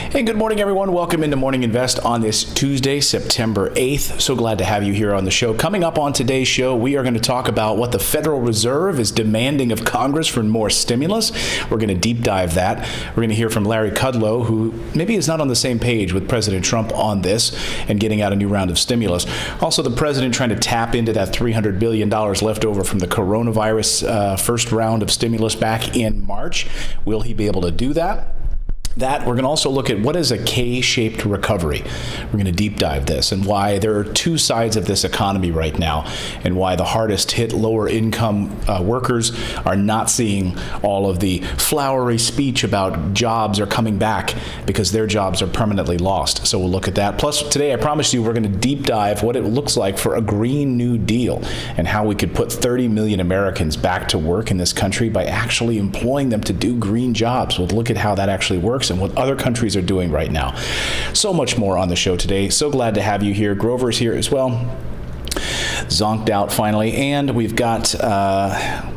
Hey, good morning, everyone. Welcome into Morning Invest on this Tuesday, September 8th. So glad to have you here on the show. Coming up on today's show, we are going to talk about what the Federal Reserve is demanding of Congress for more stimulus. We're going to deep dive that. We're going to hear from Larry Kudlow, who maybe is not on the same page with President Trump on this and getting out a new round of stimulus. Also, the president trying to tap into that $300 billion left over from the coronavirus first round of stimulus back in March. Will he be able to do that? We're going to also look at what is a K-shaped recovery. We're going to deep dive this and why there are two sides of this economy right now and why the hardest hit lower income workers are not seeing all of the flowery speech about jobs are coming back because their jobs are permanently lost. So we'll look at that. Plus today, I promised you we're going to deep dive what it looks like for a Green New Deal and how we could put 30 million Americans back to work in this country by actually employing them to do green jobs. We'll look at how that actually works and what other countries are doing right now. So much more on the show today. So glad to have you here. Grover's here as well. Zonked out finally, and we've got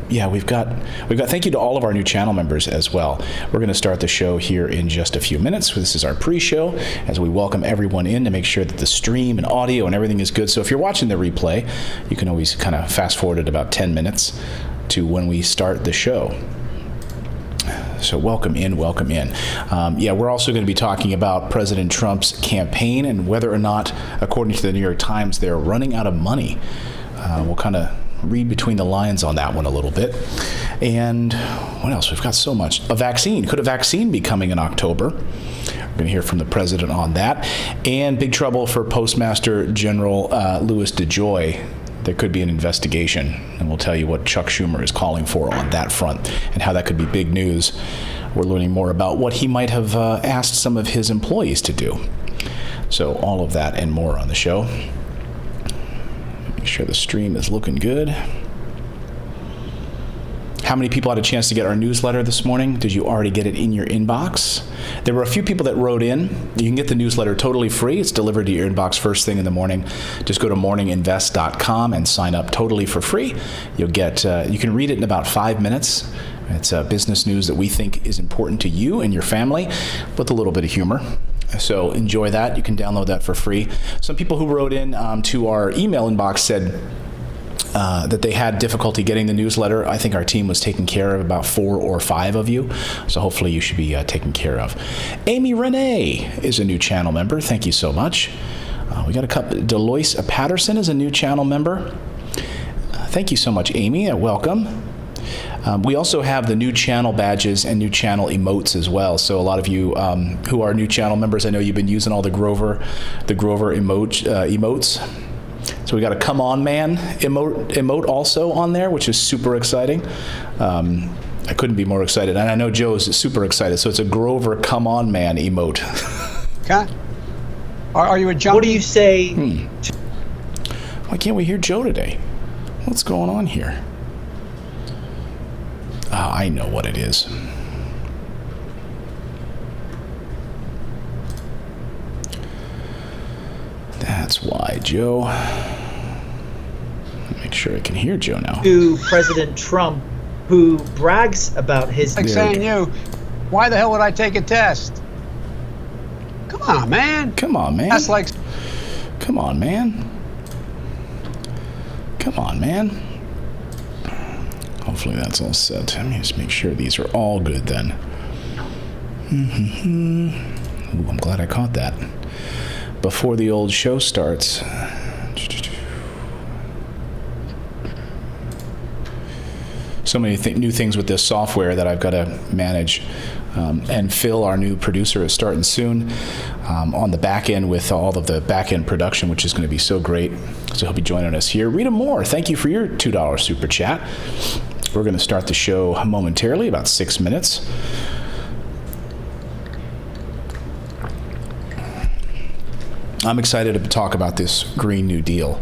thank you to all of our new channel members as well. We're going to start the show here in just a few minutes. This is our pre-show as we welcome everyone in to make sure that the stream and audio and everything is good. So if you're watching the replay, you can always kind of fast forward at about 10 minutes to when we start the show. So welcome in, welcome in. We're also going to be talking about President Trump's campaign and whether or not, according to the New York Times, they're running out of money. We'll kind of read between the lines on that one a little bit. And what else? We've got so much. A vaccine. Could a vaccine be coming in October? We're going to hear from the president on that. And big trouble for Postmaster General Louis DeJoy. There could be an investigation, and we'll tell you what Chuck Schumer is calling for on that front and how that could be big news. We're learning more about what he might have asked some of his employees to do. So all of that and more on the show. Make sure the stream is looking good. How many people had a chance to get our newsletter this morning? Did you already get it in your inbox? There were a few people that wrote in. You can get the newsletter totally free. It's delivered to your inbox first thing in the morning. Just go to morninginvest.com and sign up totally for free. You'll get, you can read it in about 5 minutes. It's business news that we think is important to you and your family with a little bit of humor. So enjoy that. You can download that for free. Some people who wrote in to our email inbox said that they had difficulty getting the newsletter. I think our team was taking care of about 4 or 5 of you, so hopefully you should be taken care of. Amy Renee is a new channel member. Thank you so much. We got a couple. Deloise Patterson is a new channel member. Thank you so much, Amy. Welcome. We also have the new channel badges and new channel emotes as well. So a lot of you who are new channel members, I know you've been using all the Grover emotes. So we got a "Come On Man" emote also on there, which is super exciting. I couldn't be more excited, and I know Joe is super excited. So it's a Grover "Come On Man" emote. Okay. Are you a junkie? What do you say? Why can't we hear Joe today? What's going on here? I know what it is. That's why, Joe. Make sure I can hear Joe now. To President Trump, who brags about his... Like saying why the hell would I take a test? Come on, man. Come on, man. That's like... Come on, man. Come on, man. Hopefully that's all set. Let me just make sure these are all good then. Ooh, I'm glad I caught that. Before the old show starts. So many new things with this software that I've got to manage. And Phil, our new producer, is starting soon on the back end with all of the back end production, which is going to be so great. So he'll be joining us here. Rita Moore, thank you for your $2 super chat. We're going to start the show momentarily, about 6 minutes. I'm excited to talk about this Green New Deal.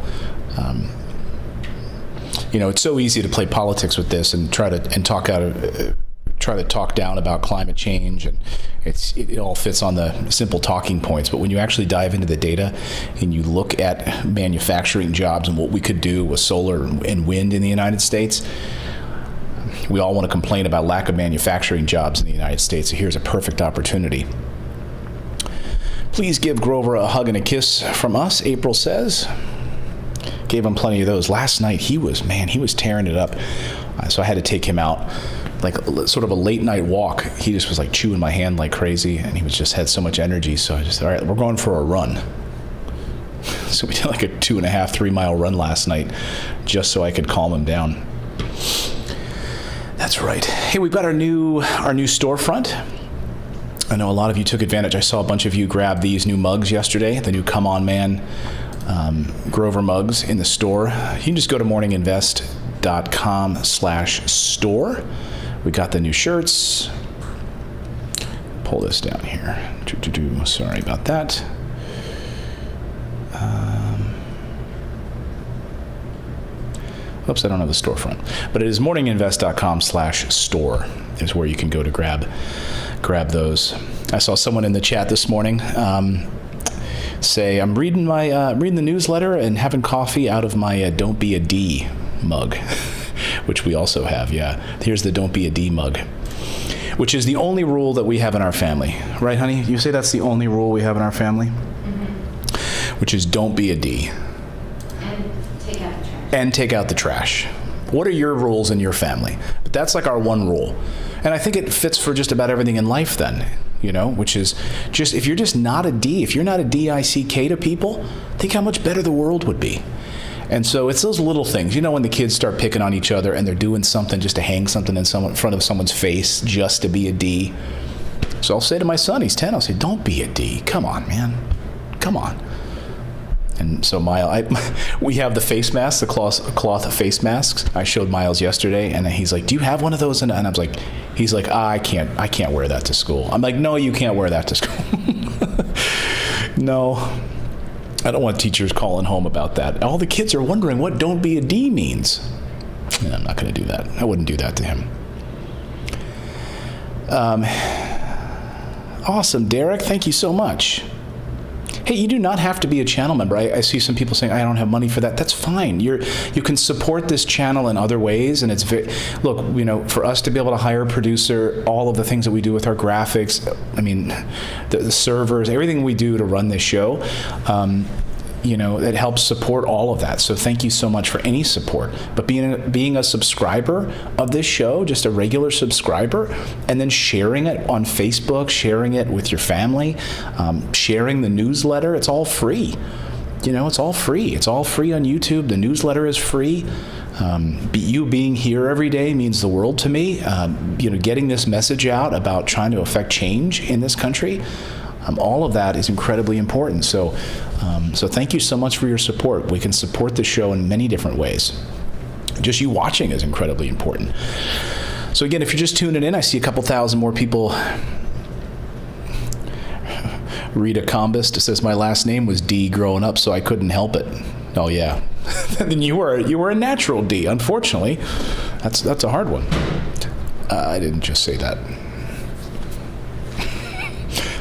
It's so easy to play politics with this and try to talk down about climate change, and it all fits on the simple talking points. But when you actually dive into the data and you look at manufacturing jobs and what we could do with solar and wind in the United States, we all want to complain about lack of manufacturing jobs in the United States. So here's a perfect opportunity Please give Grover a hug and a kiss from us, April says. Gave him plenty of those. Last night, he was tearing it up. So I had to take him out, like sort of a late night walk. He just was like chewing my hand like crazy, and he had so much energy. So I just said, all right, we're going for a run. So we did like a 2.5, 3 mile run last night, just so I could calm him down. That's right. Hey, we've got our new storefront. I know a lot of you took advantage. I saw a bunch of you grab these new mugs yesterday, the new Come On Man Grover mugs in the store. You can just go to morninginvest.com/store. We got the new shirts. Pull this down here. Sorry about that. Oops, I don't have the storefront. But it is morninginvest.com/store is where you can go to grab those. I saw someone in the chat this morning say, I'm reading the newsletter and having coffee out of my Don't Be a D mug, which we also have, yeah. Here's the Don't Be a D mug, which is the only rule that we have in our family. Right, honey? You say that's the only rule we have in our family? Mm-hmm. Which is don't be a D. And take out the trash. What are your rules in your family? But that's like our one rule. And I think it fits for just about everything in life then, which is just, if you're just not a D, if you're not a D-I-C-K to people, think how much better the world would be. And so it's those little things, when the kids start picking on each other and they're doing something just to hang something in front of someone's face just to be a D. So I'll say to my son, he's 10, I'll say, don't be a D. Come on, man. Come on. And so we have the face masks, the cloth face masks. I showed Miles yesterday, and he's like, "Do you have one of those?" And I was like, "He's like, I can't wear that to school." I'm like, "No, you can't wear that to school." No, I don't want teachers calling home about that. All the kids are wondering what "don't be a D" means. And I'm not going to do that. I wouldn't do that to him. Awesome, Derek. Thank you so much. Hey, you do not have to be a channel member. I see some people saying, I don't have money for that. That's fine. You can support this channel in other ways. And it's look, for us to be able to hire a producer, all of the things that we do with our graphics, the servers, everything we do to run this show, it helps support all of that. So thank you so much for any support. But being a subscriber of this show, just a regular subscriber, and then sharing it on Facebook, sharing it with your family, sharing the newsletter, it's all free. It's all free. It's all free on YouTube. The newsletter is free. You being here every day means the world to me. Getting this message out about trying to affect change in this country, all of that is incredibly important. So thank you so much for your support. We can support the show in many different ways. Just you watching is incredibly important. So again, if you're just tuning in, I see a couple thousand more people. Rita Combist says my last name was D growing up, so I couldn't help it. Oh yeah, then you were a natural D. Unfortunately, that's a hard one. I didn't just say that.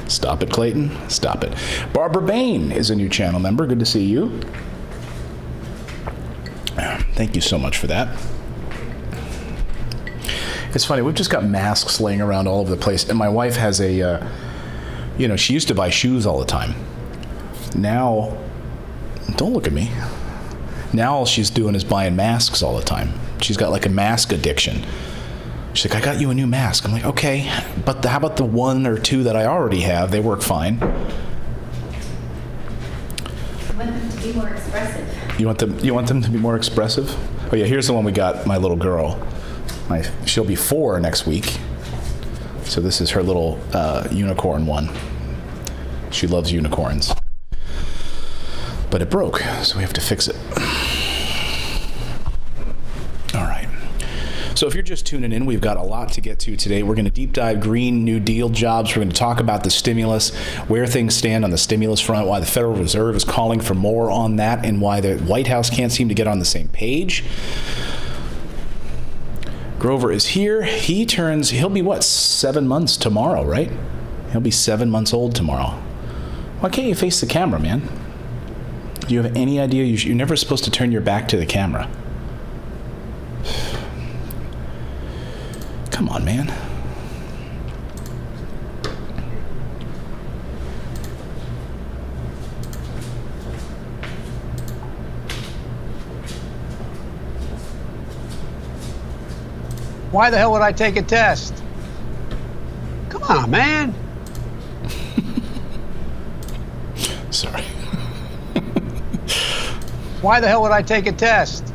Stop it, Clayton. Stop it. Barbara Bain is a new channel member. Good to see you. Thank you so much for that. It's funny, we've just got masks laying around all over the place, and my wife has she used to buy shoes all the time. Now, don't look at me. Now all she's doing is buying masks all the time. She's got like a mask addiction. She's like, I got you a new mask. I'm like, okay, but how about the one or two that I already have? They work fine. I want them to be more expressive. You want them to be more expressive? Oh yeah, here's the one we got my little girl. She'll be 4 next week. So this is her little unicorn one. She loves unicorns. But it broke, so we have to fix it. All right. So if you're just tuning in, we've got a lot to get to today. We're going to deep dive Green New Deal jobs. We're going to talk about the stimulus, where things stand on the stimulus front, why the Federal Reserve is calling for more on that, and why the White House can't seem to get on the same page. Grover is here. He'll be what, 7 months tomorrow, right? He'll be 7 months old tomorrow. Why can't you face the camera, man? Do you have any idea? You're never supposed to turn your back to the camera. Come on, man. Why the hell would I take a test? Come on, man. Sorry. Why the hell would I take a test?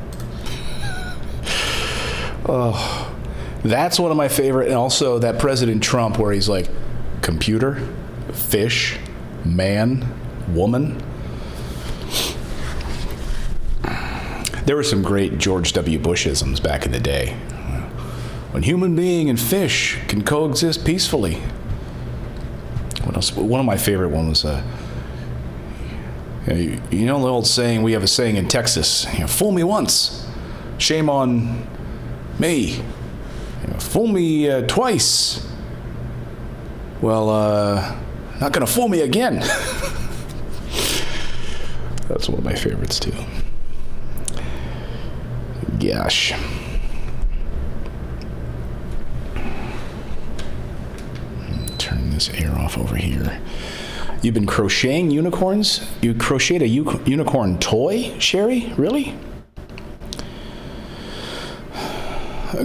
Oh, that's one of my favorite. And also that President Trump where he's like, computer, fish, man, woman. There were some great George W. Bush-isms back in the day. When human being and fish can coexist peacefully. What else? One of my favorite ones was, you know the old saying, we have a saying in Texas, fool me once, shame on me. Fool me twice. Well, not gonna fool me again. That's one of my favorites too. Gosh. Turn this air off over here. You've been crocheting unicorns? You crocheted a unicorn toy, Sherry? Really?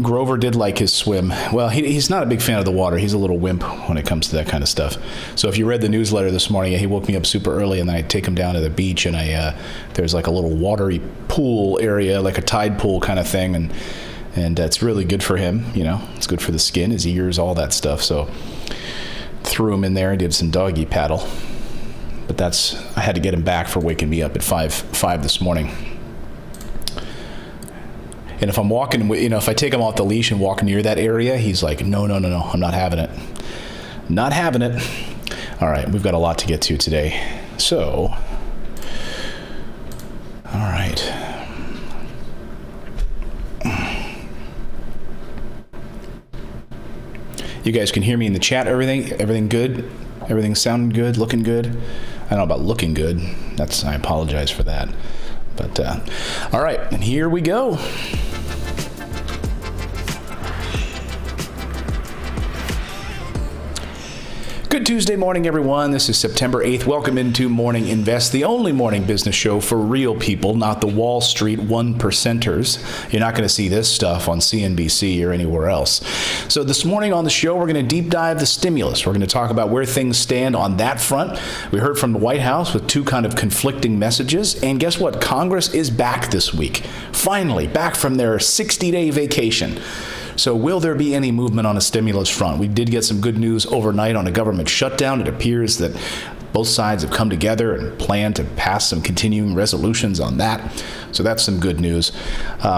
Grover did like his swim. Well, he's not a big fan of the water. He's a little wimp when it comes to that kind of stuff. So if you read the newsletter this morning, he woke me up super early, and then I take him down to the beach, and there's like a little watery pool area, like a tide pool kind of thing, and it's really good for him. It's good for the skin, his ears, all that stuff. So threw him in there and did some doggy paddle. But I had to get him back for waking me up at 5 this morning. And if I'm walking, if I take him off the leash and walk near that area, he's like, no, I'm not having it. Not having it. All right, we've got a lot to get to today. So, all right. You guys can hear me in the chat, everything good? Everything sounding good, looking good? I don't know about looking good. I apologize for that. But, all right, and here we go. Good Tuesday morning, everyone. This is September 8th. Welcome into Morning Invest, the only morning business show for real people, not the Wall Street 1%ers. You're not going to see this stuff on CNBC or anywhere else. So this morning on the show, we're going to deep dive the stimulus. We're going to talk about where things stand on that front. We heard from the White House with two kind of conflicting messages. And guess what? Congress is back this week. Finally, back from their 60-day vacation. So will there be any movement on a stimulus front? We did get some good news overnight on a government shutdown. It appears that both sides have come together and plan to pass some continuing resolutions on that. So that's some good news.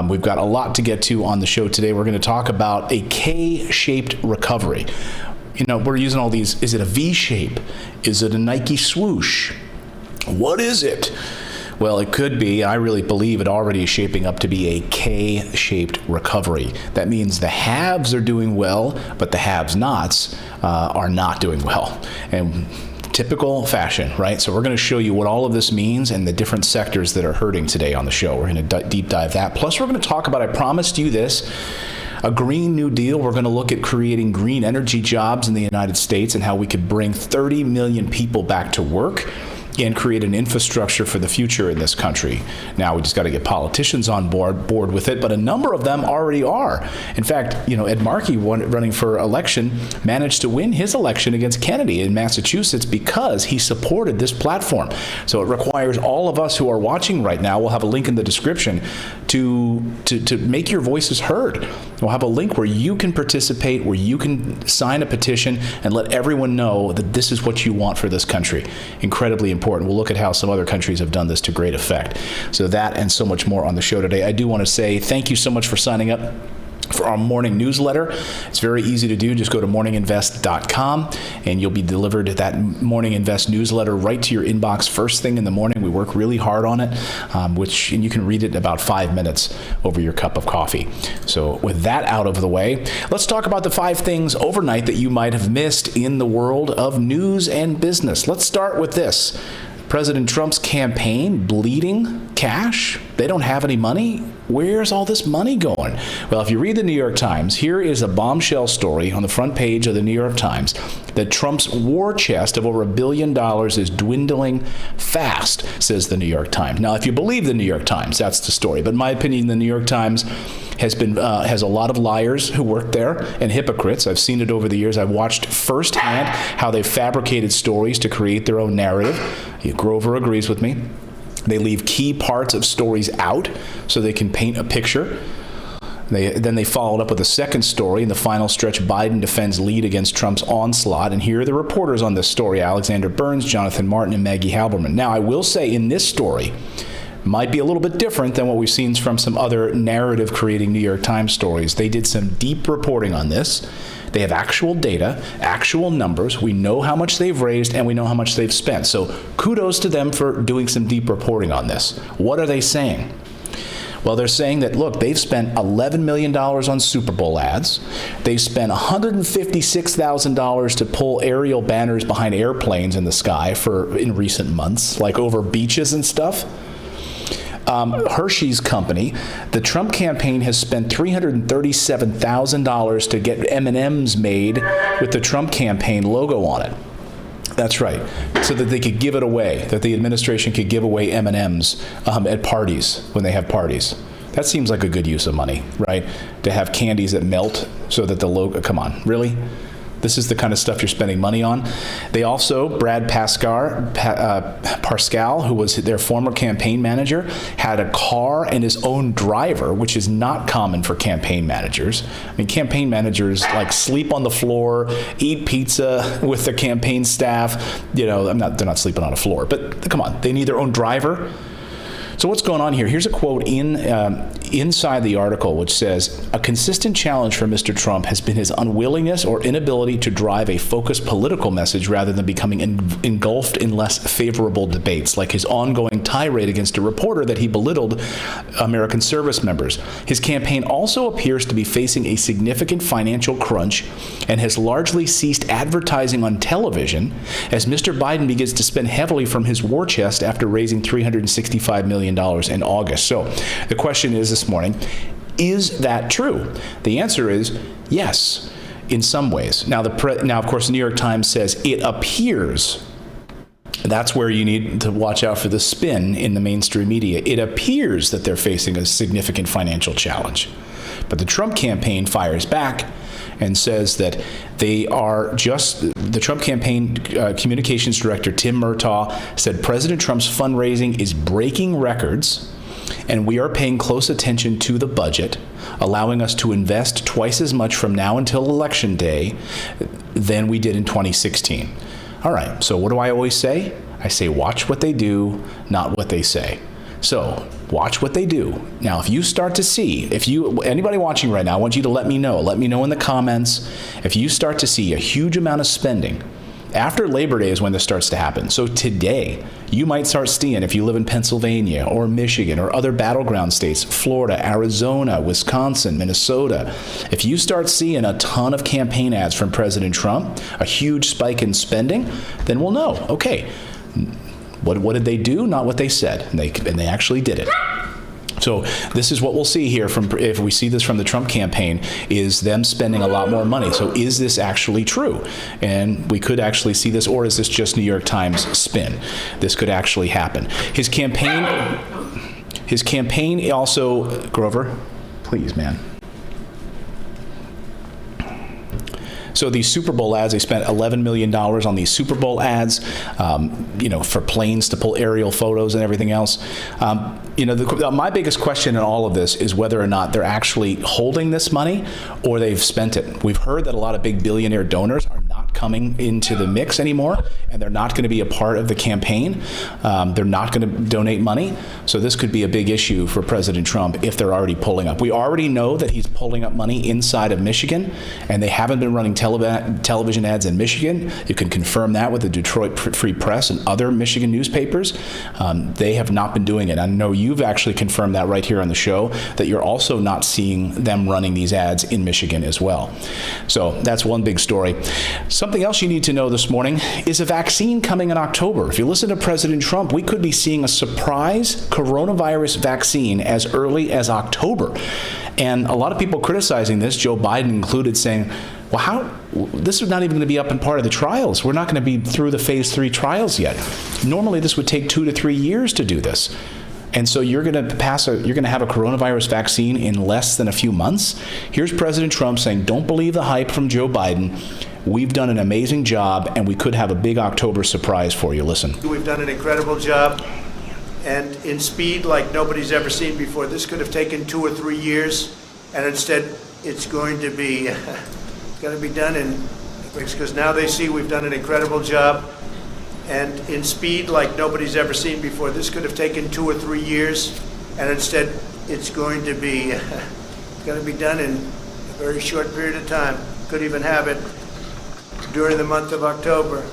We've got a lot to get to on the show today. We're going to talk about a K-shaped recovery. We're using all these. Is it a V shape? Is it a Nike swoosh? What is it? Well, it could be. I really believe it already is shaping up to be a K-shaped recovery. That means the haves are doing well, but the have-nots are not doing well. And typical fashion, right? So we're going to show you what all of this means and the different sectors that are hurting today on the show. We're going to deep dive that. Plus, we're going to talk about, I promised you this, a Green New Deal. We're going to look at creating green energy jobs in the United States and how we could bring 30 million people back to work and create an infrastructure for the future in this country. Now, we just got to get politicians on board with it, but a number of them already are. In fact, Ed Markey, running for election, managed to win his election against Kennedy in Massachusetts because he supported this platform. So it requires all of us who are watching right now, we'll have a link in the description, to make your voices heard. We'll have a link where you can participate, where you can sign a petition and let everyone know that this is what you want for this country. Incredibly important. We'll look at how some other countries have done this to great effect. So that and so much more on the show today. I do want to say thank you so much for signing up for our morning newsletter. It's very easy to do. Just go to morninginvest.com and you'll be delivered that Morning Invest newsletter right to your inbox first thing in the morning. We work really hard on it, and you can read it in about 5 minutes over your cup of coffee. So with that out of the way, let's talk about the 5 things overnight that you might have missed in the world of news and business. Let's start with this. President Trump's campaign bleeding cash. They don't have any money? Where's all this money going? Well, if you read the New York Times, here is a bombshell story on the front page of the New York Times that Trump's war chest of over $1 billion is dwindling fast, says the New York Times. Now, if you believe the New York Times, that's the story. But in my opinion, the New York Times has a lot of liars who work there and hypocrites. I've seen it over the years. I've watched firsthand how they've fabricated stories to create their own narrative. Grover agrees with me. They leave key parts of stories out so they can paint a picture. Then they followed up with a second story. In the final stretch, Biden defends lead against Trump's onslaught. And here are the reporters on this story: Alexander Burns, Jonathan Martin, and Maggie Halberman. Now, I will say in this story, might be a little bit different than what we've seen from some other narrative-creating New York Times stories. They did some deep reporting on this. They have actual data, actual numbers. We know how much they've raised, and we know how much they've spent. So kudos to them for doing some deep reporting on this. What are they saying? Well, they're saying that, look, they've spent $11 million on Super Bowl ads. They've spent $156,000 to pull aerial banners behind airplanes in the sky in recent months, like over beaches and stuff. Hershey's company, the Trump campaign has spent $337,000 to get M&Ms made with the Trump campaign logo on it. That's right, so that they could give it away, that the administration could give away M&Ms at parties when they have parties. That seems like a good use of money, right? To have candies that melt so that the logo, come on, really? This is the kind of stuff you're spending money on. They also, Brad Pascal, who was their former campaign manager, had a car and his own driver, which is not common for campaign managers. I mean, campaign managers like sleep on the floor, eat pizza with their campaign staff. You know, they're not sleeping on a floor, but come on, they need their own driver. So what's going on here? Here's a quote inside the article, which says, a consistent challenge for Mr. Trump has been his unwillingness or inability to drive a focused political message rather than becoming engulfed in less favorable debates, like his ongoing tirade against a reporter that he belittled American service members. His campaign also appears to be facing a significant financial crunch and has largely ceased advertising on television as Mr. Biden begins to spend heavily from his war chest after raising $365 million in August. So the question is this morning, is that true? The answer is yes, in some ways. Now, of course, the New York Times says it appears. That's where you need to watch out for the spin in the mainstream media. It appears that they're facing a significant financial challenge. But the Trump campaign fires back and says that they are the Trump campaign communications director, Tim Murtaugh, said President Trump's fundraising is breaking records, and we are paying close attention to the budget, allowing us to invest twice as much from now until Election Day than we did in 2016. All right, so what do I always say? I say watch what they do, not what they say. So watch what they do. Now, if you start to see, anybody watching right now, I want you to let me know in the comments, if you start to see a huge amount of spending. After Labor Day is when this starts to happen. So today, you might start seeing, if you live in Pennsylvania or Michigan or other battleground states, Florida, Arizona, Wisconsin, Minnesota, if you start seeing a ton of campaign ads from President Trump, a huge spike in spending, then we'll know, okay, what did they do? Not what they said. And they actually did it. So this is what we'll see here if we see this from the Trump campaign, is them spending a lot more money. So is this actually true? And we could actually see this, or is this just New York Times spin? This could actually happen. His campaign also, Grover, please, man. So these Super Bowl ads, they spent $11 million on these Super Bowl ads, for planes to pull aerial photos and everything else. My biggest question in all of this is whether or not they're actually holding this money or they've spent it. We've heard that a lot of big billionaire donors are not coming into the mix anymore, and they're not going to be a part of the campaign. They're not going to donate money. So this could be a big issue for President Trump if they're already pulling up. We already know that he's pulling up money inside of Michigan, and they haven't been running television ads in Michigan. You can confirm that with the Detroit Free Press and other Michigan newspapers. They have not been doing it. I know you've actually confirmed that right here on the show, that you're also not seeing them running these ads in Michigan as well. So that's one big story. Something else you need to know this morning is a vaccine coming in October. If you listen to President Trump, we could be seeing a surprise coronavirus vaccine as early as October. And a lot of people criticizing this, Joe Biden included, saying, well, this is not even going to be up in part of the trials. We're not going to be through the phase 3 trials yet. Normally, this would take 2 to 3 years to do this. And so you're going to have a coronavirus vaccine in less than a few months. Here's President Trump saying, don't believe the hype from Joe Biden. We've done an amazing job, and we could have a big October surprise for you. Listen. We've done an incredible job, and in speed like nobody's ever seen before. This could have taken 2 or 3 years, and instead it's going to be done in weeks, because now they see we've done an incredible job, and in speed like nobody's ever seen before. This could have taken 2 or 3 years, and instead it's going to be done in a very short period of time. Could even have it during the month of October.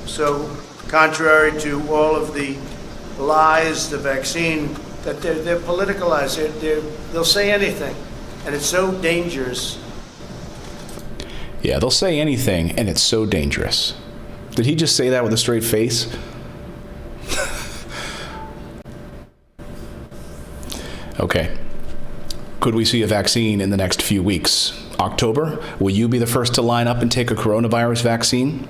So, contrary to all of the lies, the vaccine, that they're politicalized. They'll say anything, and it's so dangerous. Yeah, they'll say anything, and it's so dangerous. Did he just say that with a straight face? Okay. Could we see a vaccine in the next few weeks? October? Will you be the first to line up and take a coronavirus vaccine?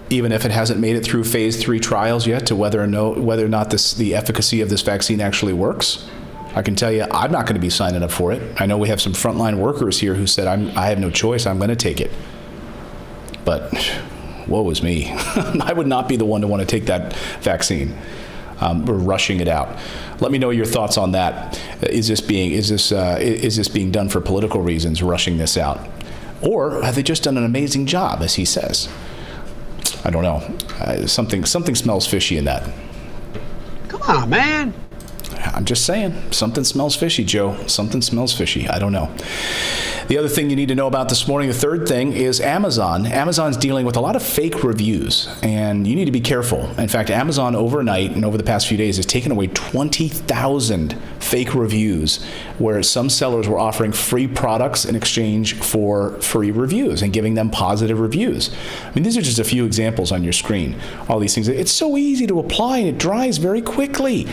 Even if it hasn't made it through phase 3 trials yet to whether or not the efficacy of this vaccine actually works? I can tell you, I'm not going to be signing up for it. I know we have some frontline workers here who said, I have no choice, I'm going to take it. But woe is me. I would not be the one to want to take that vaccine. We're rushing it out. Let me know your thoughts on that. Is this being done for political reasons, rushing this out? Or have they just done an amazing job, as he says? I don't know. Something smells fishy in that. Come on, man. I'm just saying, something smells fishy, Joe. Something smells fishy. I don't know. The other thing you need to know about this morning, the third thing, is Amazon. Amazon's dealing with a lot of fake reviews, and you need to be careful. In fact, Amazon overnight and over the past few days has taken away 20,000 fake reviews where some sellers were offering free products in exchange for free reviews and giving them positive reviews. I mean, these are just a few examples on your screen. All these things. It's so easy to apply, and it dries very quickly.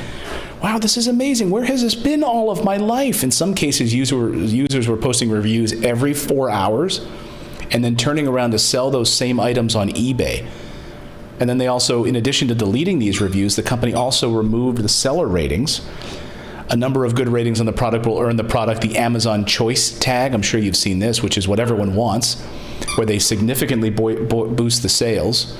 Wow, this is amazing. Where has this been all of my life? In some cases, users were posting reviews every 4 hours and then turning around to sell those same items on eBay. And then they also, in addition to deleting these reviews, the company also removed the seller ratings. A number of good ratings on the product will earn the product the Amazon Choice tag. I'm sure you've seen this, which is what everyone wants, where they significantly boost the sales.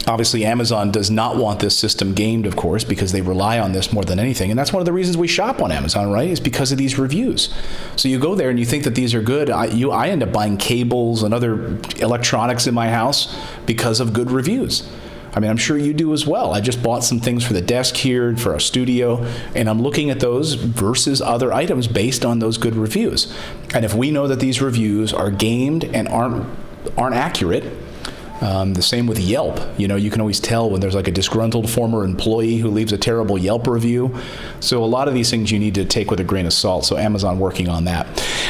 Obviously, Amazon does not want this system gamed, of course, because they rely on this more than anything. And that's one of the reasons we shop on Amazon, right, is because of these reviews. So you go there and you think that these are good. I end up buying cables and other electronics in my house because of good reviews. I mean, I'm sure you do as well. I just bought some things for the desk here, for our studio, and I'm looking at those versus other items based on those good reviews. And if we know that these reviews are gamed and aren't accurate, the same with Yelp. You know, you can always tell when there's like a disgruntled former employee who leaves a terrible Yelp review. So a lot of these things you need to take with a grain of salt. So Amazon working on that.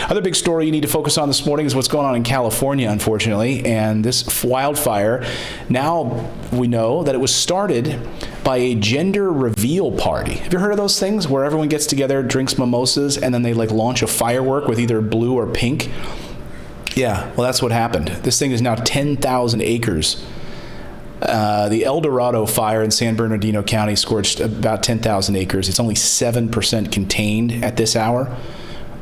Other big story you need to focus on this morning is what's going on in California, unfortunately. And this wildfire, now we know that it was started by a gender reveal party. Have you heard of those things where everyone gets together, drinks mimosas, and then they like launch a firework with either blue or pink? Yeah, well, that's what happened. This thing is now 10,000 acres. The El Dorado fire in San Bernardino County scorched about 10,000 acres. It's only 7% contained at this hour.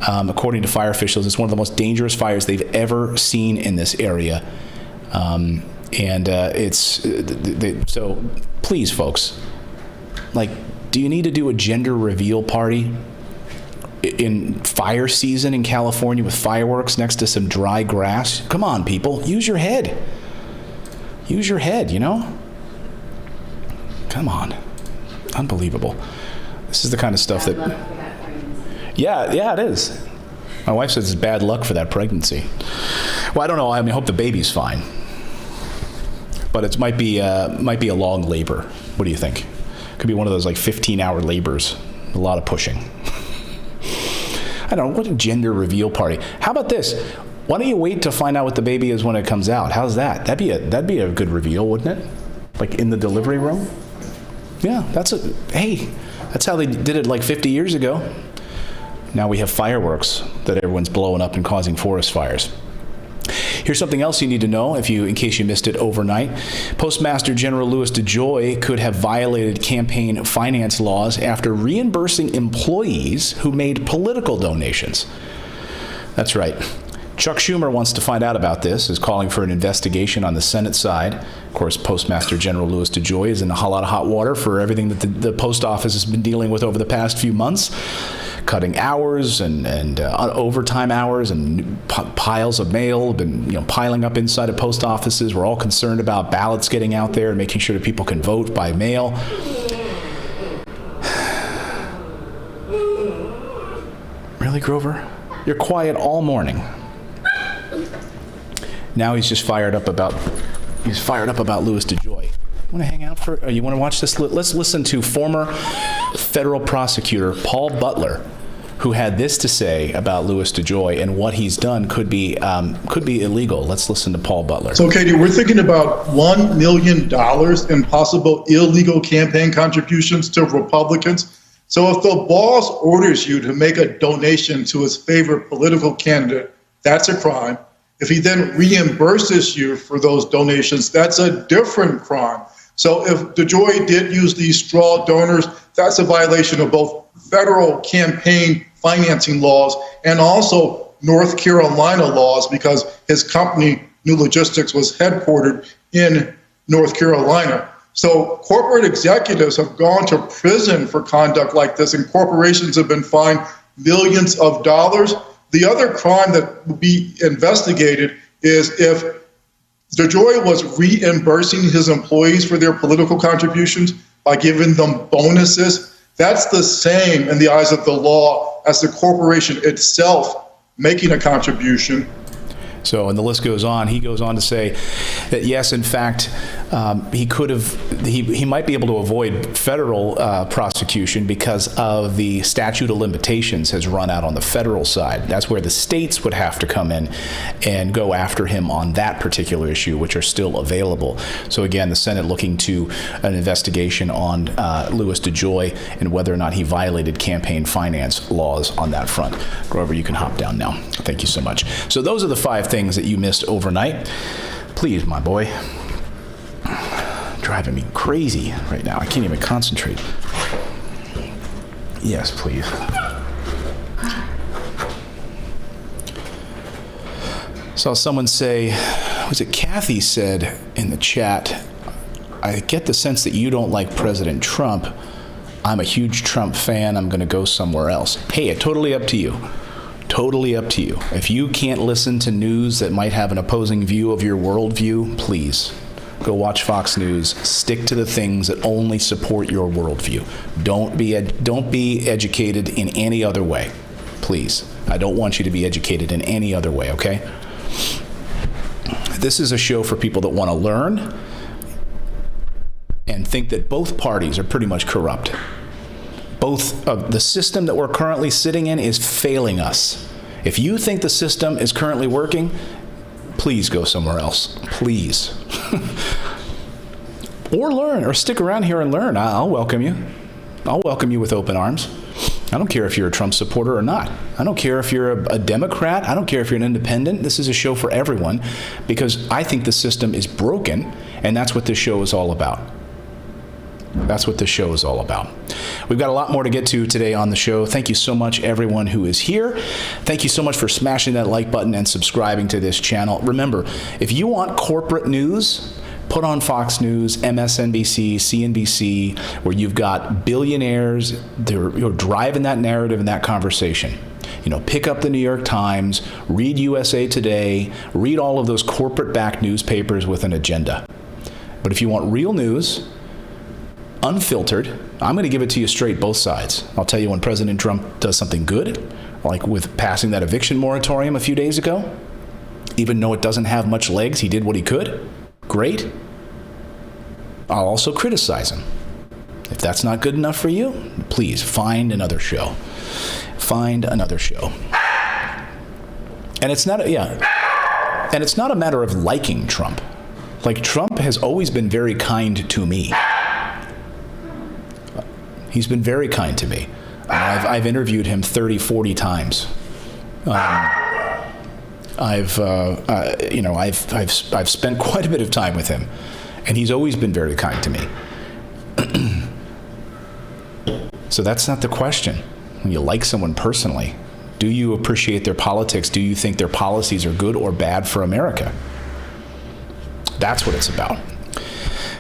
According to fire officials, it's one of the most dangerous fires they've ever seen in this area. So please, folks, like, do you need to do a gender reveal party in fire season in California with fireworks next to some dry grass? Come on, people. Use your head. Use your head, you know? Come on. Unbelievable. This is the kind of stuff that... Yeah, it is. My wife says it's bad luck for that pregnancy. Well, I don't know. I mean, I hope the baby's fine. But it might be a long labor. What do you think? Could be one of those like 15-hour labors. A lot of pushing. I don't know, what a gender reveal party. How about this? Why don't you wait to find out what the baby is when it comes out? How's that? That'd be a good reveal, wouldn't it? Like in the delivery room? Yeah, that's how they did it like 50 years ago. Now we have fireworks that everyone's blowing up and causing forest fires. Here's something else you need to know in case you missed it overnight. Postmaster General Louis DeJoy could have violated campaign finance laws after reimbursing employees who made political donations. That's right. Chuck Schumer wants to find out about this, is calling for an investigation on the Senate side. Of course, Postmaster General Louis DeJoy is in a lot of hot water for everything that the post office has been dealing with over the past few months. Cutting hours and overtime hours and piles of mail have been piling up inside of post offices. We're all concerned about ballots getting out there and making sure that people can vote by mail. Really, Grover? You're quiet all morning. Now he's just fired up about Louis DeJoy. You want to hang out you want to watch this? Let's listen to former federal prosecutor Paul Butler, who had this to say about Louis DeJoy and what he's done could be illegal. Let's listen to Paul Butler. So, Katie, we're thinking about $1 million in possible illegal campaign contributions to Republicans. So if the boss orders you to make a donation to his favorite political candidate, that's a crime. If he then reimburses you for those donations, that's a different crime. So if DeJoy did use these straw donors, that's a violation of both federal campaign financing laws and also North Carolina laws, because his company, New Logistics, was headquartered in North Carolina. So corporate executives have gone to prison for conduct like this, and corporations have been fined millions of dollars. The other crime that will be investigated is if DeJoy was reimbursing his employees for their political contributions by giving them bonuses. That's the same in the eyes of the law as the corporation itself making a contribution. So, and the list goes on. He goes on to say that yes, in fact, he might be able to avoid federal prosecution because of the statute of limitations has run out on the federal side. That's where the states would have to come in and go after him on that particular issue, which are still available. So again, the Senate looking to an investigation on Louis DeJoy and whether or not he violated campaign finance laws on that front. Grover, you can hop down now. Thank you so much. So those are the 5 things that you missed overnight. Please, my boy. Driving me crazy right now. I can't even concentrate. Yes, please. Saw someone say, was it Kathy said in the chat, I get the sense that you don't like President Trump. I'm a huge Trump fan. I'm going to go somewhere else. Hey, totally up to you. Totally up to you. If you can't listen to news that might have an opposing view of your worldview, please go watch Fox News. Stick to the things that only support your worldview. Don't be educated in any other way, please. I don't want you to be educated in any other way, okay? This is a show for people that want to learn and think that both parties are pretty much corrupt. The system that we're currently sitting in is failing us. If you think the system is currently working, please go somewhere else. Please. Or learn, or stick around here and learn. I'll welcome you. I'll welcome you with open arms. I don't care if you're a Trump supporter or not. I don't care if you're a Democrat. I don't care if you're an independent. This is a show for everyone because I think the system is broken, and that's what this show is all about. That's what this show is all about. We've got a lot more to get to today on the show. Thank you so much, everyone who is here. Thank you so much for smashing that like button and subscribing to this channel. Remember, if you want corporate news, put on Fox News, MSNBC, CNBC, where you've got billionaires, they're driving that narrative and that conversation. Pick up the New York Times, read USA Today, read all of those corporate-backed newspapers with an agenda. But if you want real news, unfiltered, I'm going to give it to you straight, both sides. I'll tell you when President Trump does something good, like with passing that eviction moratorium a few days ago. Even though it doesn't have much legs, he did what he could. Great. I'll also criticize him. If that's not good enough for you, please find another show. Find another show. And it's not, And it's not a matter of liking Trump. Like, Trump has always been very kind to me. He's been very kind to me. I've interviewed him 30, 40 times. I've spent quite a bit of time with him, and he's always been very kind to me. So that's not the question. When you like someone personally, do you appreciate their politics? Do you think their policies are good or bad for America? That's what it's about.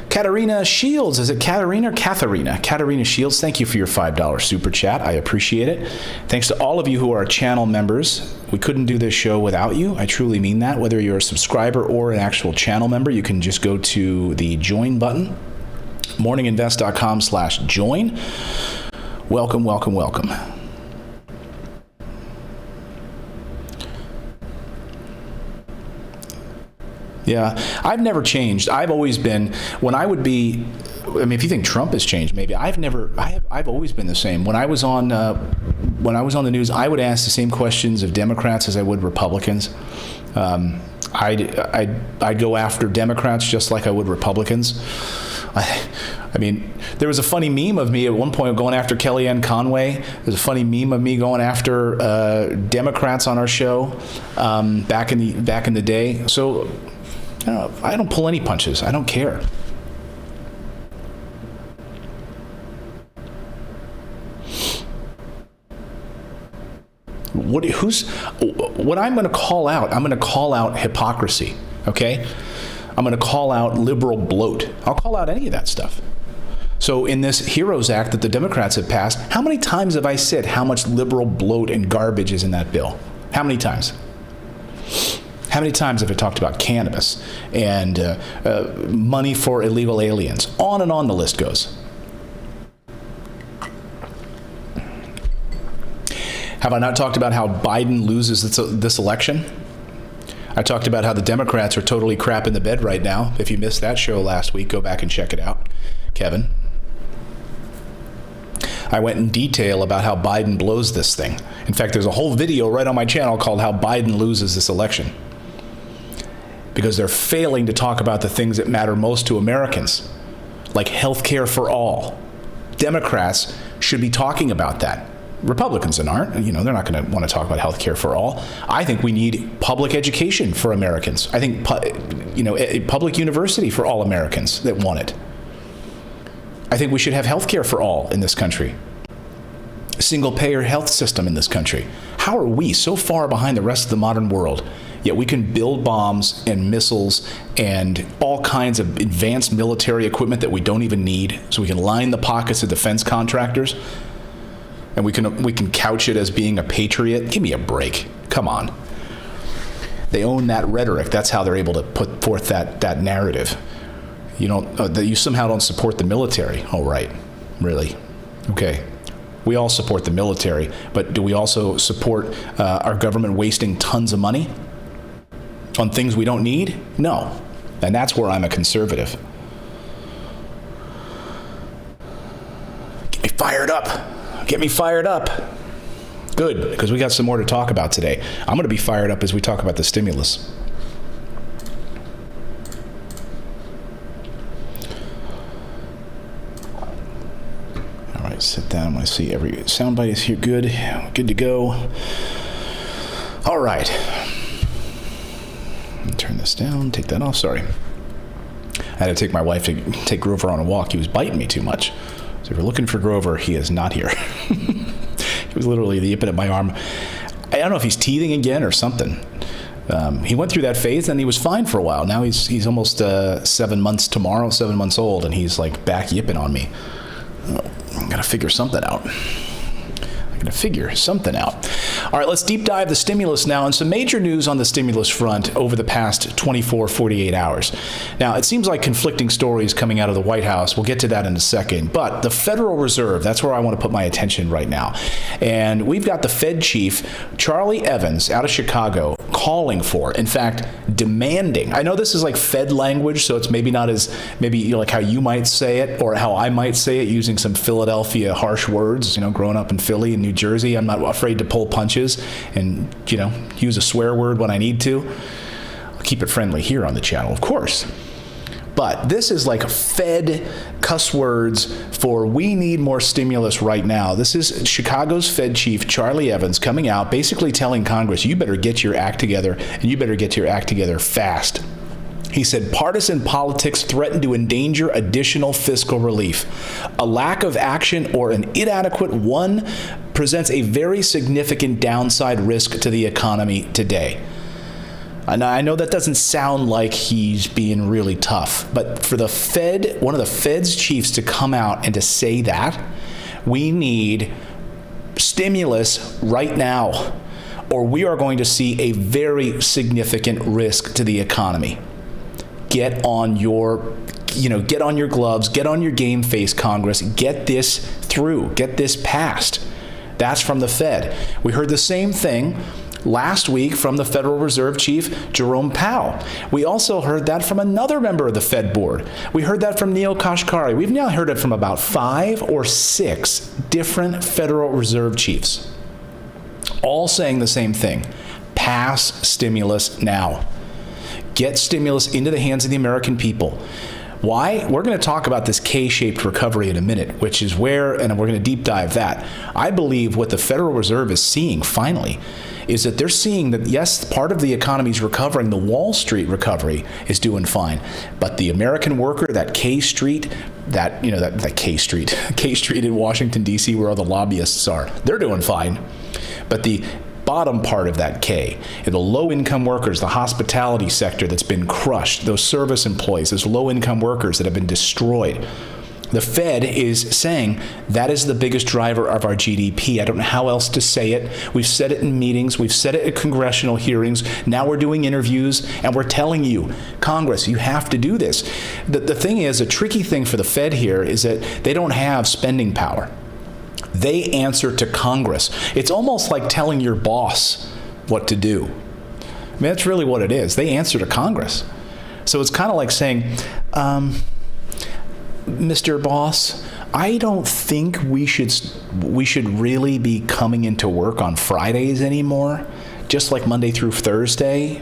Katarina Shields, is it Katarina or Katharina? Katarina Shields, thank you for your $5 super chat. I appreciate it. Thanks to all of you who are channel members. We couldn't do this show without you. I truly mean that. Whether you're a subscriber or an actual channel member, you can just go to the join button, morninginvest.com/join. Welcome, welcome, welcome. Yeah, I've never changed. I've always been, when I would be, I mean, if you think Trump has changed, maybe I've always been the same. When I was on the news, I would ask the same questions of Democrats as I would Republicans. I'd go after Democrats just like I would Republicans. I mean, there was a funny meme of me at one point going after Kellyanne Conway. There's a funny meme of me going after Democrats on our show back in the day. So I don't pull any punches. I don't care. What I'm going to call out? I'm going to call out hypocrisy. Okay, I'm going to call out liberal bloat. I'll call out any of that stuff. So in this HEROES Act that the Democrats have passed, how many times have I said how much liberal bloat and garbage is in that bill? How many times? How many times have I talked about cannabis and money for illegal aliens? On and on the list goes. Have I not talked about how Biden loses this election? I talked about how the Democrats are totally crap in the bed right now. If you missed that show last week, go back and check it out, Kevin. I went in detail about how Biden blows this thing. In fact, there's a whole video right on my channel called How Biden Loses This Election. Because they're failing to talk about the things that matter most to Americans, like health care for all. Democrats should be talking about that. Republicans aren't. They're not going to want to talk about health care for all. I think we need public education for Americans. I think, a public university for all Americans that want it. I think we should have health care for all in this country. A single-payer health system in this country. How are we so far behind the rest of the modern world, yet we can build bombs and missiles and all kinds of advanced military equipment that we don't even need, so we can line the pockets of defense contractors, and we can couch it as being a patriot? Give me a break. Come on. They own that rhetoric. That's how they're able to put forth that narrative. That you somehow don't support the military. Oh, right. Really? Okay. We all support the military, but do we also support our government wasting tons of money on things we don't need? No. And that's where I'm a conservative. Get me fired up. Get me fired up. Good, because we got some more to talk about today. I'm going to be fired up as we talk about the stimulus. All right, sit down. I'm going to see every soundbite is here. Good to go. All right. Turn this down, take that off. Sorry. I had to take my wife to take Grover on a walk. He was biting me too much. So if you're looking for Grover, he is not here. He was literally yipping at my arm. I don't know if he's teething again or something. He went through that phase and he was fine for a while. Now he's almost 7 months tomorrow, 7 months old, and he's like back yipping on me. I gotta figure something out. All right, let's deep dive the stimulus now, and some major news on the stimulus front over the past 24, 48 hours. Now, it seems like conflicting stories coming out of the White House. We'll get to that in a second. But the Federal Reserve, that's where I want to put my attention right now. And we've got the Fed chief, Charlie Evans, out of Chicago, calling for, in fact, demanding. I know this is like Fed language, so it's maybe not as, like how you might say it or how I might say it using some Philadelphia harsh words. Growing up in Philly and New Jersey, I'm not afraid to pull punches and, use a swear word when I need to. keep it friendly here on the channel, of course. But this is like Fed cuss words for we need more stimulus right now. This is Chicago's Fed chief, Charlie Evans, coming out basically telling Congress, you better get your act together, and you better get your act together fast. He said partisan politics threaten to endanger additional fiscal relief. A lack of action or an inadequate one presents a very significant downside risk to the economy today. And I know that doesn't sound like he's being really tough, but for the Fed, one of the Fed's chiefs to come out and to say that, we need stimulus right now, or we are going to see a very significant risk to the economy. Get on your gloves, get on your game face, Congress, get this through, get this passed. That's from the Fed. We heard the same thing last week from the Federal Reserve Chief, Jerome Powell. We also heard that from another member of the Fed board. We heard that from Neel Kashkari. We've now heard it from about 5 or 6 different Federal Reserve chiefs, all saying the same thing. Pass stimulus now. Get stimulus into the hands of the American people. Why? We're going to talk about this K-shaped recovery in a minute, which is where, and we're going to deep dive that. I believe what the Federal Reserve is seeing finally is that they're seeing that, yes, part of the economy is recovering. The Wall Street recovery is doing fine. But the American worker, that K Street in Washington, D.C., where all the lobbyists are, they're doing fine. But the bottom part of that K, the low-income workers, the hospitality sector that's been crushed, those service employees, those low-income workers that have been destroyed. The Fed is saying that is the biggest driver of our GDP. I don't know how else to say it. We've said it in meetings. We've said it at congressional hearings. Now we're doing interviews, and we're telling you, Congress, you have to do this. The thing is, a tricky thing for the Fed here is that they don't have spending power. They answer to Congress. It's almost like telling your boss what to do. I mean, that's really what it is. They answer to Congress. So it's kind of like saying, Mr. Boss, I don't think we should really be coming into work on Fridays anymore, just like Monday through Thursday.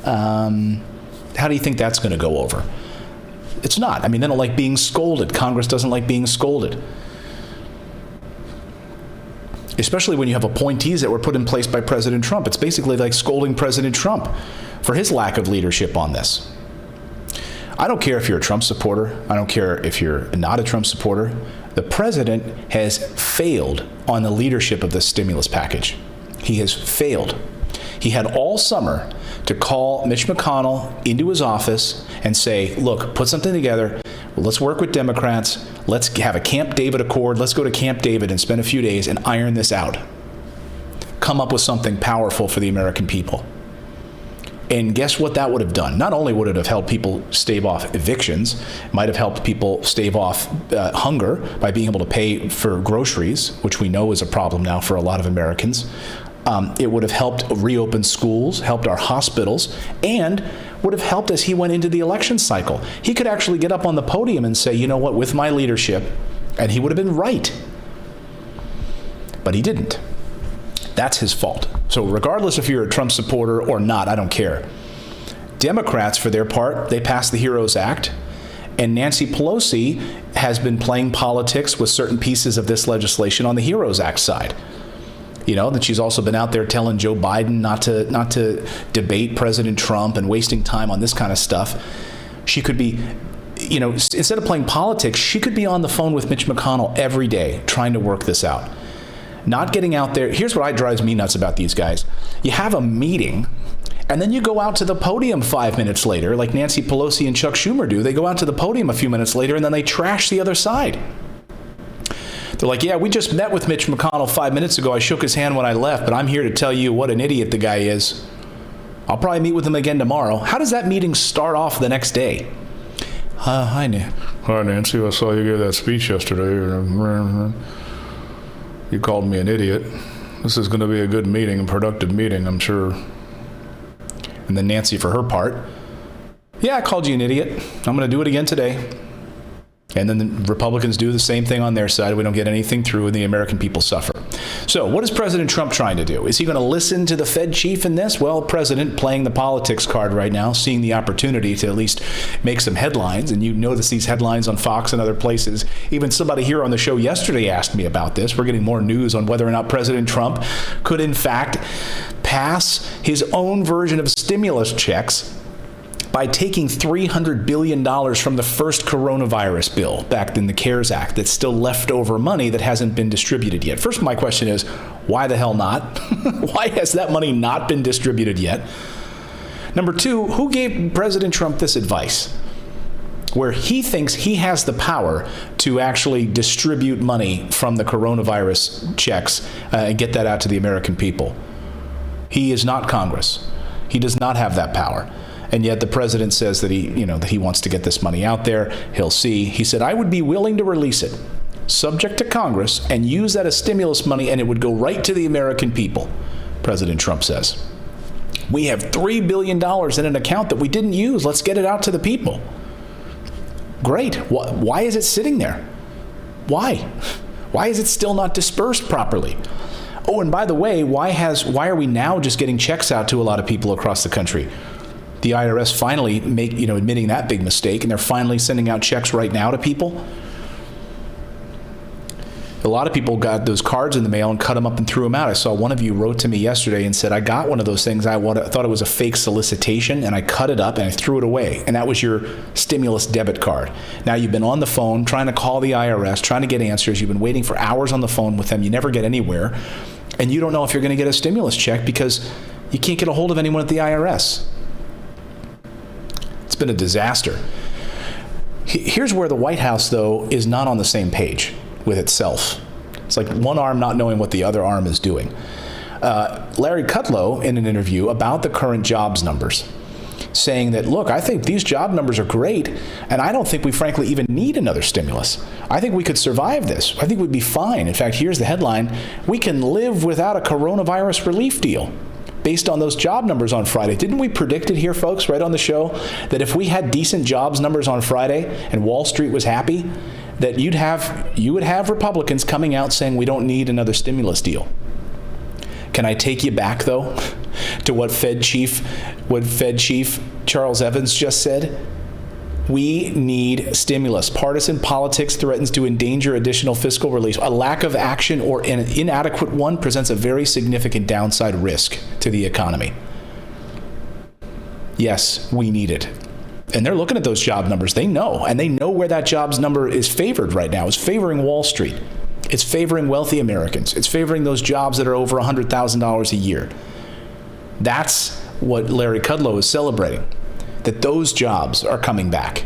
How do you think that's going to go over? It's not. I mean, they don't like being scolded. Congress doesn't like being scolded. Especially when you have appointees that were put in place by President Trump. It's basically like scolding President Trump for his lack of leadership on this. I don't care if you're a Trump supporter. I don't care if you're not a Trump supporter. The president has failed on the leadership of this stimulus package. He has failed. He had all summer to call Mitch McConnell into his office and say, look, put something together. Let's work with Democrats. Let's have a Camp David Accord. Let's go to Camp David and spend a few days and iron this out. Come up with something powerful for the American people. And guess what that would have done? Not only would it have helped people stave off evictions, it might have helped people stave off hunger by being able to pay for groceries, which we know is a problem now for a lot of Americans. It would have helped reopen schools, helped our hospitals, and would have helped as he went into the election cycle. He could actually get up on the podium and say, you know what, with my leadership, and he would have been right. But he didn't. That's his fault. So regardless if you're a Trump supporter or not, I don't care. Democrats, for their part, they passed the HEROES Act, and Nancy Pelosi has been playing politics with certain pieces of this legislation on the HEROES Act side. You know, that she's also been out there telling Joe Biden not to debate President Trump and wasting time on this kind of stuff. She could be, you know, instead of playing politics, she could be on the phone with Mitch McConnell every day trying to work this out. Not getting out there. Here's what drives me nuts about these guys. You have a meeting, and then you go out to the podium 5 minutes later, like Nancy Pelosi and Chuck Schumer do. They go out to the podium a few minutes later, and then they trash the other side. They're like, yeah, we just met with Mitch McConnell 5 minutes ago. I shook his hand when I left, but I'm here to tell you what an idiot the guy is. I'll probably meet with him again tomorrow. How does that meeting start off the next day? Hi, Nancy. I saw you give that speech yesterday. You called me an idiot. This is going to be a good meeting, a productive meeting, I'm sure. And then Nancy, for her part, yeah, I called you an idiot. I'm going to do it again today. And then the Republicans do the same thing on their side. We don't get anything through, and the American people suffer. So what is President Trump trying to do? Is he going to listen to the Fed chief in this? Well, President playing the politics card right now, seeing the opportunity to at least make some headlines. And you notice these headlines on Fox and other places. Even somebody here on the show yesterday asked me about this. We're getting more news on whether or not President Trump could, in fact, pass his own version of stimulus checks by taking $300 billion from the first coronavirus bill back in the CARES Act that's still leftover money that hasn't been distributed yet. First, my question is, why the hell not? Why has that money not been distributed yet? Number two, who gave President Trump this advice where he thinks he has the power to actually distribute money from the coronavirus checks and get that out to the American people? He is not Congress. He does not have that power. And yet the president says that he wants to get this money out there. He'll see. He said, I would be willing to release it, subject to Congress, and use that as stimulus money, and it would go right to the American people, President Trump says. We have $3 billion in an account that we didn't use. Let's get it out to the people. Great. Why is it sitting there? Why? Why is it still not dispersed properly? Oh, and by the way, why are we now just getting checks out to a lot of people across the country? The IRS finally admitting that big mistake, and they're finally sending out checks right now to people. A lot of people got those cards in the mail and cut them up and threw them out. I saw one of you wrote to me yesterday and said, I got one of those things. I thought it was a fake solicitation, and I cut it up and I threw it away. And that was your stimulus debit card. Now you've been on the phone trying to call the IRS, trying to get answers. You've been waiting for hours on the phone with them. You never get anywhere. And you don't know if you're going to get a stimulus check because you can't get a hold of anyone at the IRS. It's been a disaster. Here's where the White House, though, is not on the same page with itself. It's like one arm not knowing what the other arm is doing. Larry Kudlow, in an interview about the current jobs numbers, saying that, look, I think these job numbers are great, and I don't think we frankly even need another stimulus. I think we could survive this. I think we'd be fine. In fact, here's the headline: we can live without a coronavirus relief deal. Based on those job numbers on Friday. Didn't we predict it here, folks, right on the show, that if we had decent jobs numbers on Friday and Wall Street was happy, that you would have Republicans coming out saying we don't need another stimulus deal? Can I take you back, though, to what Fed Chief Charles Evans just said? We need stimulus. Partisan politics threatens to endanger additional fiscal relief. A lack of action or an inadequate one presents a very significant downside risk to the economy. Yes, we need it. And they're looking at those job numbers. They know, and they know where that jobs number is favored right now. It's favoring Wall Street. It's favoring wealthy Americans. It's favoring those jobs that are over $100,000 a year. That's what Larry Kudlow is celebrating. That those jobs are coming back.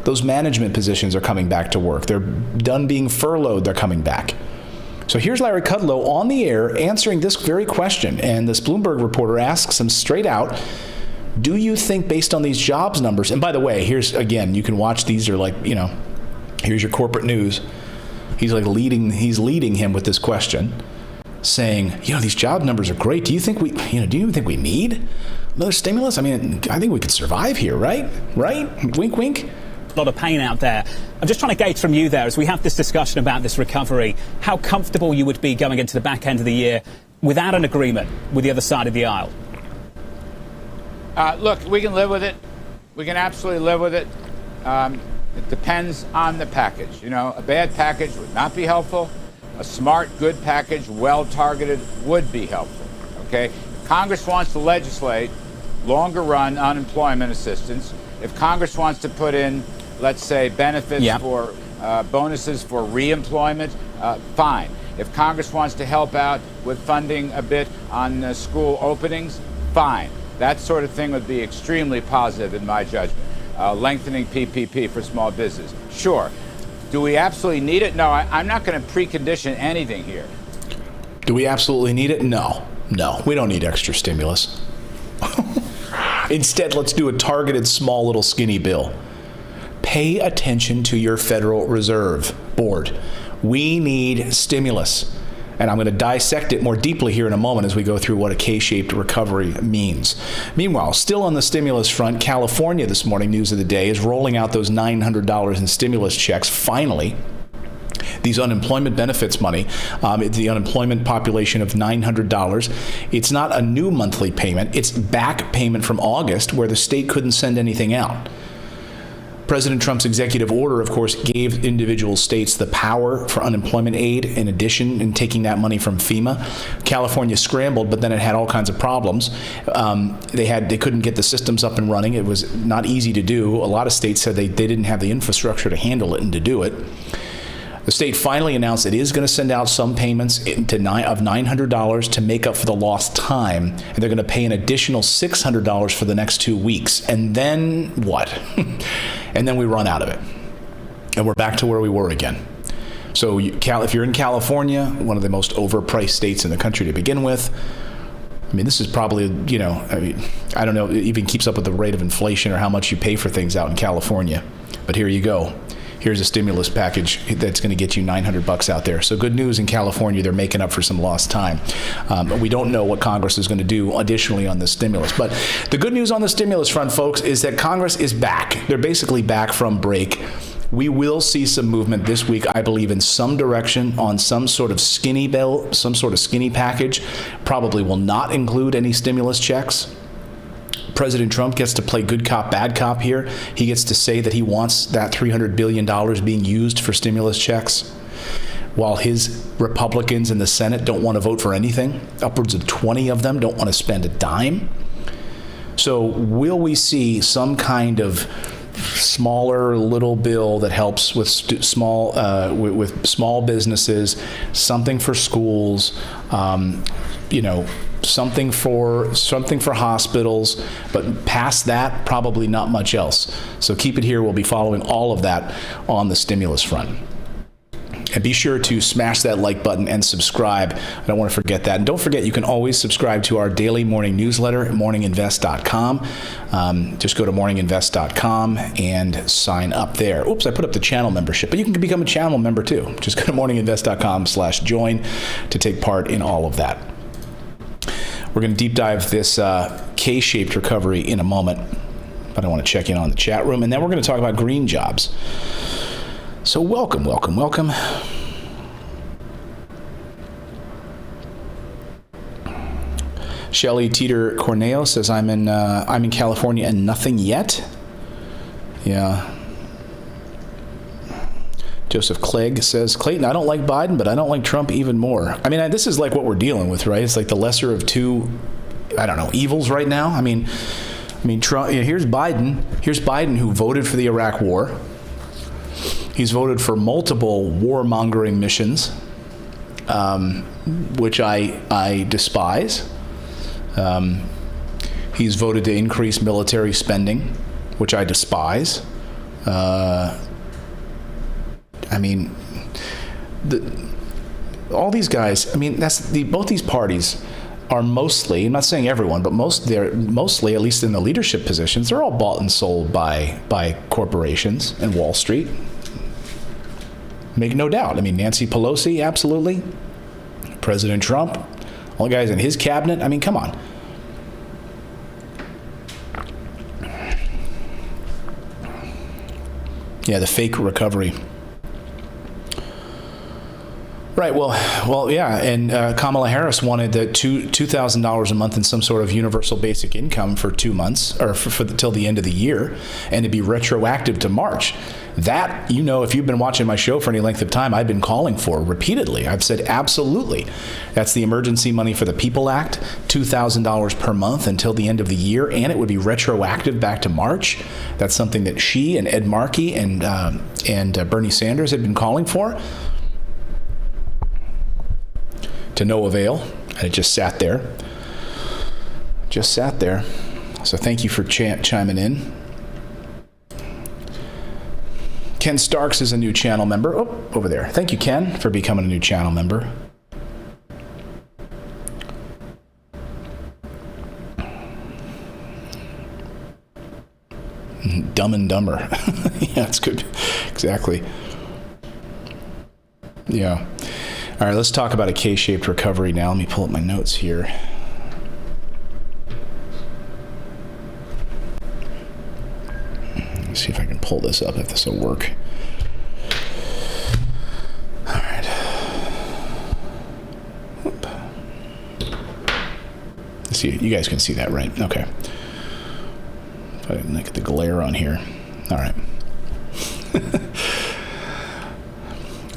Those management positions are coming back to work. They're done being furloughed. They're coming back. So here's Larry Kudlow on the air answering this very question. And this Bloomberg reporter asks him straight out, do you think based on these jobs numbers, and by the way, here's, again, you can watch these are like, here's your corporate news. He's leading him with this question, saying, these job numbers are great. Do you think we need another stimulus? I mean, I think we could survive here, right? Right? Wink, wink. A lot of pain out there. I'm just trying to gauge from you there, as we have this discussion about this recovery, how comfortable you would be going into the back end of the year without an agreement with the other side of the aisle. Look, we can live with it. We can absolutely live with it. It depends on the package. A bad package would not be helpful. A smart, good package, well-targeted, would be helpful. Okay? Congress wants to legislate longer run unemployment assistance. If Congress wants to put in, let's say, benefits for bonuses for reemployment, fine. If Congress wants to help out with funding a bit on school openings, fine. That sort of thing would be extremely positive in my judgment. Lengthening PPP for small business. Sure. Do we absolutely need it? No, I'm not going to precondition anything here. Do we absolutely need it? No, we don't need extra stimulus. Instead, let's do a targeted, small, little skinny bill. Pay attention to your Federal Reserve Board. We need stimulus. And I'm going to dissect it more deeply here in a moment as we go through what a K-shaped recovery means. Meanwhile, still on the stimulus front, California this morning, news of the day, is rolling out those $900 in stimulus checks, finally. These unemployment benefits money, the unemployment population of $900. It's not a new monthly payment. It's back payment from August where the state couldn't send anything out. President Trump's executive order, of course, gave individual states the power for unemployment aid in addition in taking that money from FEMA. California scrambled, but then it had all kinds of problems. They couldn't get the systems up and running. It was not easy to do. A lot of states said they didn't have the infrastructure to handle it and to do it. The state finally announced it is going to send out some payments of $900 to make up for the lost time, and they're going to pay an additional $600 for the next 2 weeks. And then what? And then we run out of it, and we're back to where we were again. So if you're in California, one of the most overpriced states in the country to begin with, I mean, this is probably, I don't know, it even keeps up with the rate of inflation or how much you pay for things out in California. But here you go. Here's a stimulus package that's going to get you $900 out there. So good news in California, they're making up for some lost time. We don't know what Congress is going to do additionally on the stimulus. But the good news on the stimulus front, folks, is that Congress is back. They're basically back from break. We will see some movement this week, I believe, in some direction on some sort of skinny bill, some sort of skinny package. Probably will not include any stimulus checks. President Trump gets to play good cop, bad cop here. He gets to say that he wants that $300 billion being used for stimulus checks, while his Republicans in the Senate don't want to vote for anything. Upwards of 20 of them don't want to spend a dime. So will we see some kind of smaller little bill that helps with small businesses, something for schools, something for hospitals, but past that, probably not much else. So keep it here. We'll be following all of that on the stimulus front. And be sure to smash that like button and subscribe. I don't want to forget that. And don't forget, you can always subscribe to our daily morning newsletter at morninginvest.com. Just go to morninginvest.com and sign up there. Oops, I put up the channel membership, but you can become a channel member too. Just go to morninginvest.com/join to take part in all of that. We're going to deep dive this K-shaped recovery in a moment, but I want to check in on the chat room, and then we're going to talk about green jobs. So welcome. Shelley Teeter Corneo says, I'm in California and nothing yet. Yeah. Joseph Clegg says, Clayton, I don't like Biden, but I don't like Trump even more. I mean, this is like what we're dealing with, right? It's like the lesser of two, evils right now. I mean, Trump. Here's Biden. Here's Biden, who voted for the Iraq War. He's voted for multiple warmongering missions, which I despise. He's voted to increase military spending, which I despise. All these guys, both these parties are mostly, I'm not saying everyone, but they're mostly, at least in the leadership positions, they're all bought and sold by corporations and Wall Street. Make no doubt. Nancy Pelosi, absolutely. President Trump, all the guys in his cabinet. Come on. Yeah, the fake recovery. Right. Well, yeah. And Kamala Harris wanted the $2,000 a month in some sort of universal basic income for 2 months, or till the end of the year, and to be retroactive to March. That, if you've been watching my show for any length of time, I've been calling for repeatedly. I've said absolutely. That's the Emergency Money for the People Act, $2,000 per month until the end of the year, and it would be retroactive back to March. That's something that she and Ed Markey and Bernie Sanders had been calling for. To no avail, and it just sat there. So thank you for chiming in. Ken Starks is a new channel member. Oh, over there. Thank you, Ken, for becoming a new channel member. Dumb and Dumber. Yeah, it's good. Exactly. Yeah. All right, let's talk about a K-shaped recovery now. Let me pull up my notes here. Let's see if I can pull this up, if this will work. see it. You guys can see that, right? Okay. If I can get the glare on here. All right.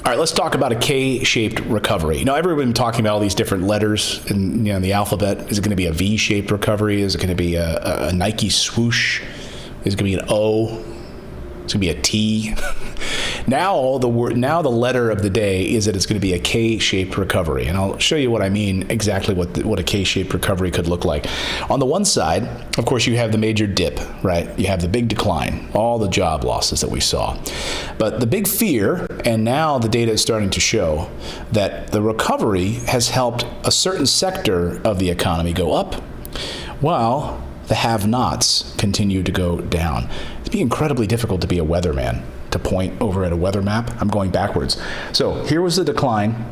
All right, let's talk about a K-shaped recovery. Now, everyone's been talking about all these different letters in the alphabet. Is it going to be a V-shaped recovery? Is it going to be a Nike swoosh? Is it going to be an O? It's going to be a T. Now the letter of the day is that it's going to be a K-shaped recovery, and I'll show you what I mean exactly what a K-shaped recovery could look like. On the one side, of course, you have the major dip, right? You have the big decline, all the job losses that we saw. But the big fear, and now the data is starting to show, that the recovery has helped a certain sector of the economy go up, while the have-nots continue to go down. It'd be incredibly difficult to be a weatherman, to point over at a weather map. I'm going backwards. So here was the decline.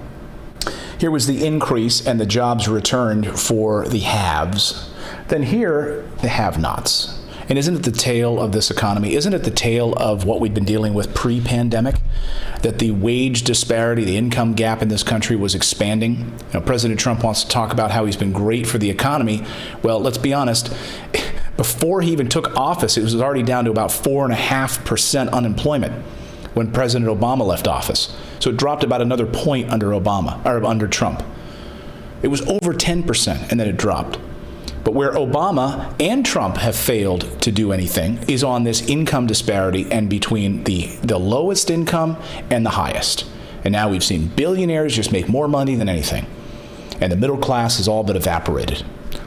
Here was the increase and the jobs returned for the haves. Then here, the have-nots. And isn't it the tale of this economy? Isn't it the tale of what we'd been dealing with pre-pandemic? That the wage disparity, the income gap in this country was expanding. President Trump wants to talk about how he's been great for the economy. Well, let's be honest. Before he even took office, it was already down to about 4.5% unemployment when President Obama left office. So it dropped about another point under Trump. It was over 10%, and then it dropped. But where Obama and Trump have failed to do anything is on this income disparity and between the lowest income and the highest. And now we've seen billionaires just make more money than anything. And the middle class has all but evaporated.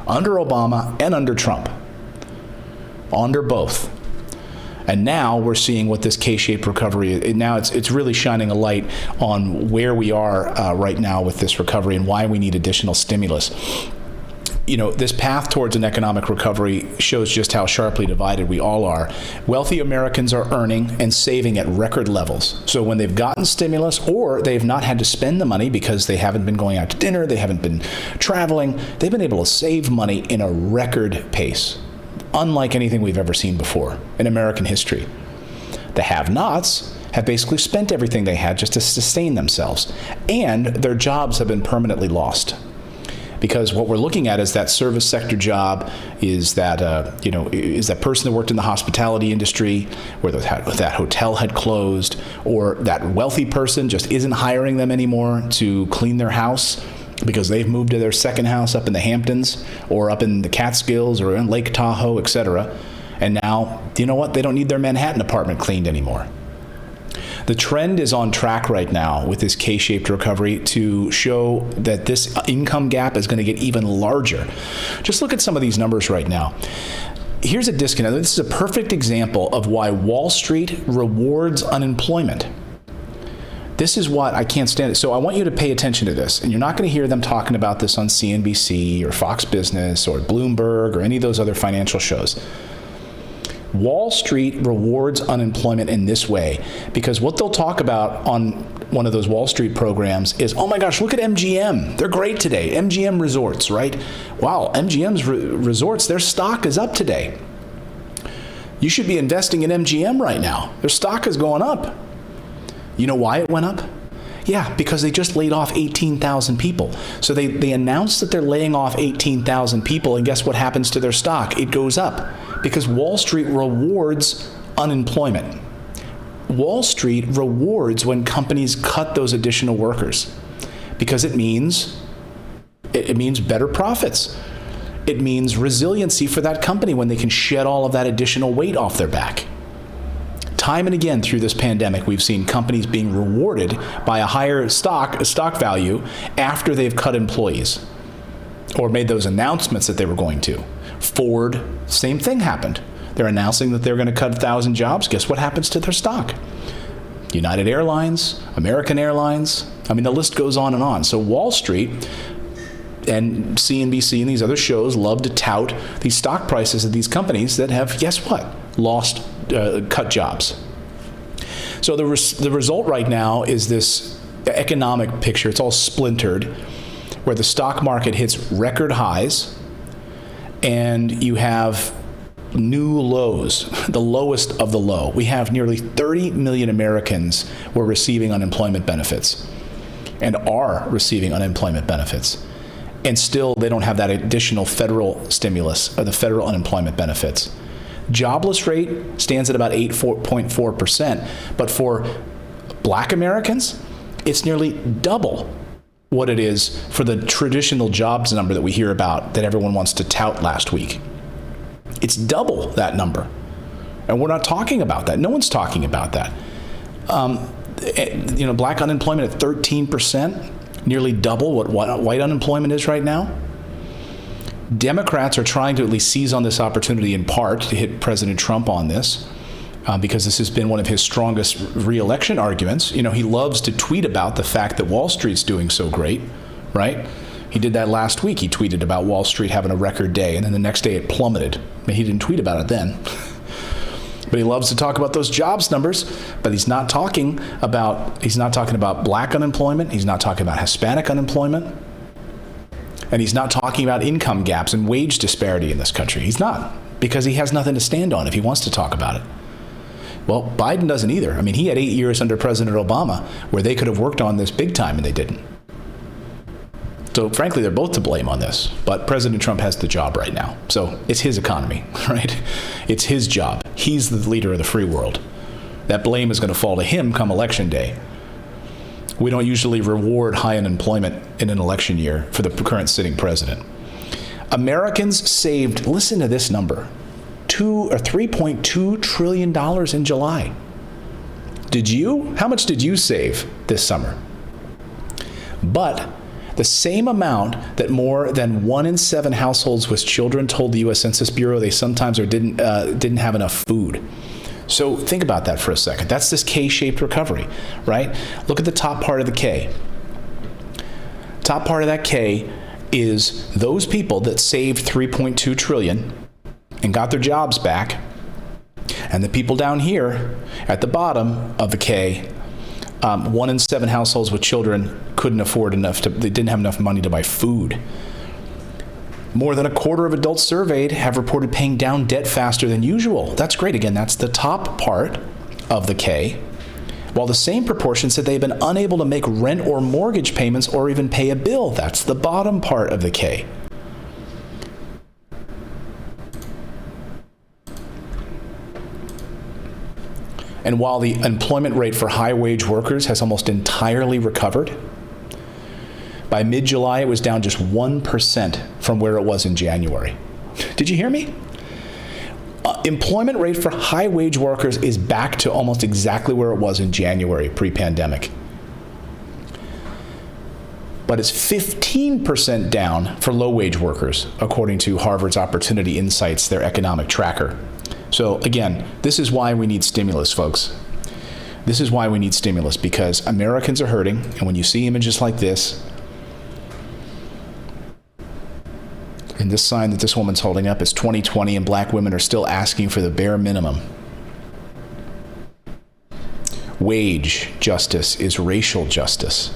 Under Obama and under Trump. Under both. And now we're seeing what this K-shaped recovery is. Now it's really shining a light on where we are right now with this recovery and why we need additional stimulus. This path towards an economic recovery shows just how sharply divided we all are. Wealthy Americans are earning and saving at record levels. So when they've gotten stimulus or they've not had to spend the money because they haven't been going out to dinner, they haven't been traveling, they've been able to save money in a record pace, unlike anything we've ever seen before in American history. The have-nots have basically spent everything they had just to sustain themselves, and their jobs have been permanently lost. Because what we're looking at is that service sector job, is that is that person that worked in the hospitality industry, where that hotel had closed, or that wealthy person just isn't hiring them anymore to clean their house because they've moved to their second house up in the Hamptons or up in the Catskills or in Lake Tahoe, etc. And now, you know what? They don't need their Manhattan apartment cleaned anymore. The trend is on track right now with this K-shaped recovery to show that this income gap is going to get even larger. Just look at some of these numbers right now. Here's a disconnect. This is a perfect example of why Wall Street rewards unemployment. This is what I can't stand it. So I want you to pay attention to this. And you're not going to hear them talking about this on CNBC or Fox Business or Bloomberg or any of those other financial shows. Wall Street rewards unemployment in this way because what they'll talk about on one of those Wall Street programs is, oh my gosh, look at MGM. They're great today. MGM Resorts, right? Wow, MGM's resorts, their stock is up today. You should be investing in MGM right now. Their stock is going up. You know why it went up? Yeah, because they just laid off 18,000 people. So they announced that they're laying off 18,000 people, and guess what happens to their stock? It goes up because Wall Street rewards unemployment. Wall Street rewards when companies cut those additional workers because it means better profits. It means resiliency for that company when they can shed all of that additional weight off their back. Time and again through this pandemic, we've seen companies being rewarded by a higher stock value after they've cut employees or made those announcements that they were going to. Ford, same thing happened. They're announcing that they're going to cut 1,000 jobs. Guess what happens to their stock? United Airlines, American Airlines. I mean, the list goes on and on. So Wall Street and CNBC and these other shows love to tout these stock prices of these companies that have, guess what, cut jobs. So the result right now is this economic picture. It's all splintered, where the stock market hits record highs, and you have new lows, the lowest of the low. We have nearly 30 million Americans who are receiving unemployment benefits and are receiving unemployment benefits. And still, they don't have that additional federal stimulus or the federal unemployment benefits. Jobless rate stands at about 8.4%. But for black Americans, it's nearly double what it is for the traditional jobs number that we hear about that everyone wants to tout last week. It's double that number. And we're not talking about that. No one's talking about that. Black unemployment at 13%. Nearly double what white unemployment is right now. Democrats are trying to at least seize on this opportunity in part to hit President Trump on this because this has been one of his strongest re-election arguments. He loves to tweet about the fact that Wall Street's doing so great, right? He did that last week. He tweeted about Wall Street having a record day, and then the next day it plummeted. He didn't tweet about it then. But he loves to talk about those jobs numbers, but he's not talking about black unemployment, he's not talking about Hispanic unemployment, and he's not talking about income gaps and wage disparity in this country. He's not, because he has nothing to stand on if he wants to talk about it. Well, Biden doesn't either. He had 8 years under President Obama where they could have worked on this big time and they didn't. So frankly, they're both to blame on this, but President Trump has the job right now. So it's his economy, right? It's his job. He's the leader of the free world. That blame is going to fall to him come election day. We don't usually reward high unemployment in an election year for the current sitting president. Americans saved, listen to this number, $3.2 trillion in July. Did you? How much did you save this summer? But the same amount that more than 1 in 7 households with children told the U.S. Census Bureau they sometimes didn't have enough food. So think about that for a second. That's this K-shaped recovery, right? Look at the top part of the K. Top part of that K is those people that saved $3.2 trillion and got their jobs back, and the people down here at the bottom of the K, 1 in 7 households with children couldn't afford enough they didn't have enough money to buy food. More than a quarter of adults surveyed have reported paying down debt faster than usual. That's great. Again, that's the top part of the K. While the same proportion said they've been unable to make rent or mortgage payments or even pay a bill. That's the bottom part of the K. And while the employment rate for high-wage workers has almost entirely recovered, by mid-July it was down just 1% from where it was in January. Did you hear me? Employment rate for high-wage workers is back to almost exactly where it was in January, pre-pandemic. But it's 15% down for low-wage workers, according to Harvard's Opportunity Insights, their economic tracker. So again, this is why we need stimulus, folks. This is why we need stimulus, because Americans are hurting, and when you see images like this, and this sign that this woman's holding up is 2020 and black women are still asking for the bare minimum. Wage justice is racial justice.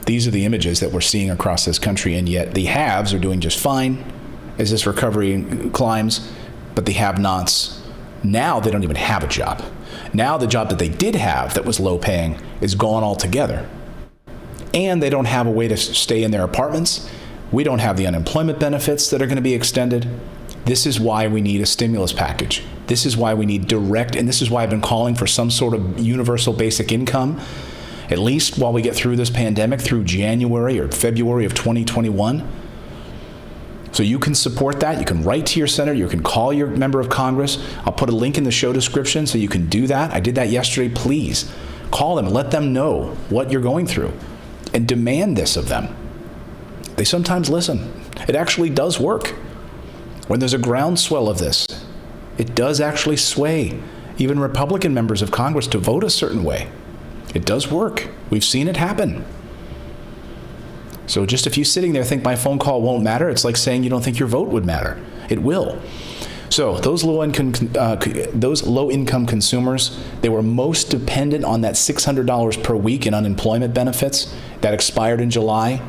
These are the images that we're seeing across this country, and yet the haves are doing just fine as this recovery climbs, but the have-nots, now they don't even have a job. Now the job that they did have that was low-paying is gone altogether. And they don't have a way to stay in their apartments. We don't have the unemployment benefits that are going to be extended. This is why we need a stimulus package. This is why we need direct, and this is why I've been calling for some sort of universal basic income, at least while we get through this pandemic, through January or February of 2021. So you can support that. You can write to your senator. You can call your member of Congress. I'll put a link in the show description so you can do that. I did that yesterday. Please call them and let them know what you're going through and demand this of them. They sometimes listen. It actually does work. When there's a groundswell of this, it does actually sway even Republican members of Congress to vote a certain way. It does work. We've seen it happen. So just if you sitting there think my phone call won't matter, it's like saying you don't think your vote would matter. It will. So those low-income consumers, they were most dependent on that $600 per week in unemployment benefits that expired in July.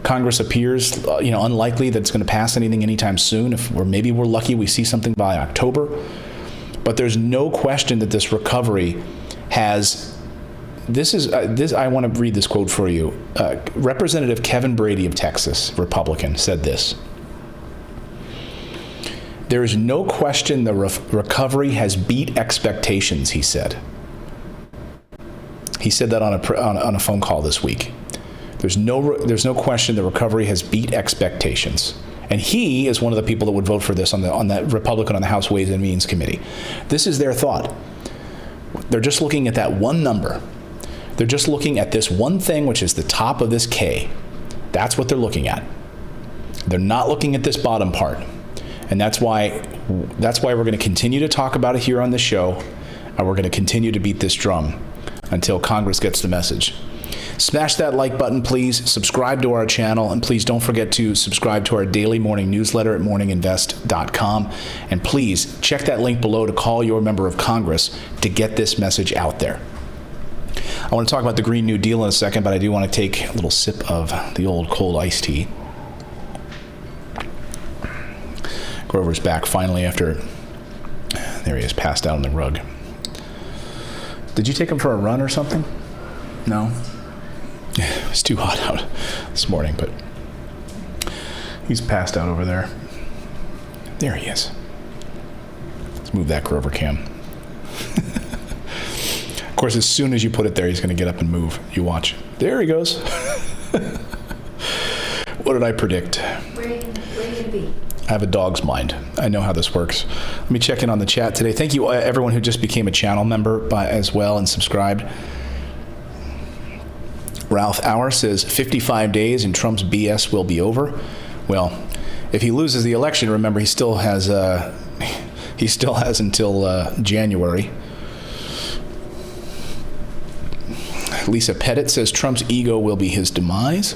Congress appears, unlikely that it's going to pass anything anytime soon. Or maybe we're lucky we see something by October. But there's no question that this recovery has I want to read this quote for you. Representative Kevin Brady of Texas, Republican, said this. There is no question the recovery has beat expectations, he said. He said that on a phone call this week. There's no question the recovery has beat expectations. And he is one of the people that would vote for this on that Republican on the House Ways and Means Committee. This is their thought. They're just looking at that one number. They're just looking at this one thing, which is the top of this K. That's what they're looking at. They're not looking at this bottom part. And that's why we're going to continue to talk about it here on the show, and we're going to continue to beat this drum until Congress gets the message. Smash that like button, please. Subscribe to our channel, and please don't forget to subscribe to our daily morning newsletter at morninginvest.com. And please check that link below to call your member of Congress to get this message out there. I want to talk about the Green New Deal in a second, but I do want to take a little sip of the old cold iced tea. Grover's back finally after, there he is, passed out on the rug. Did you take him for a run or something? No? It was too hot out this morning, but he's passed out over there. There he is. Let's move that Grover cam. Of course, as soon as you put it there, he's going to get up and move. You watch. There he goes. What did I predict? Where are you going to be? I have a dog's mind. I know how this works. Let me check in on the chat today. Thank you, everyone who just became a channel member as well and subscribed. Ralph Auer says 55 days and Trump's BS will be over. Well, if he loses the election, remember he still has until January. Lisa Pettit says Trump's ego will be his demise.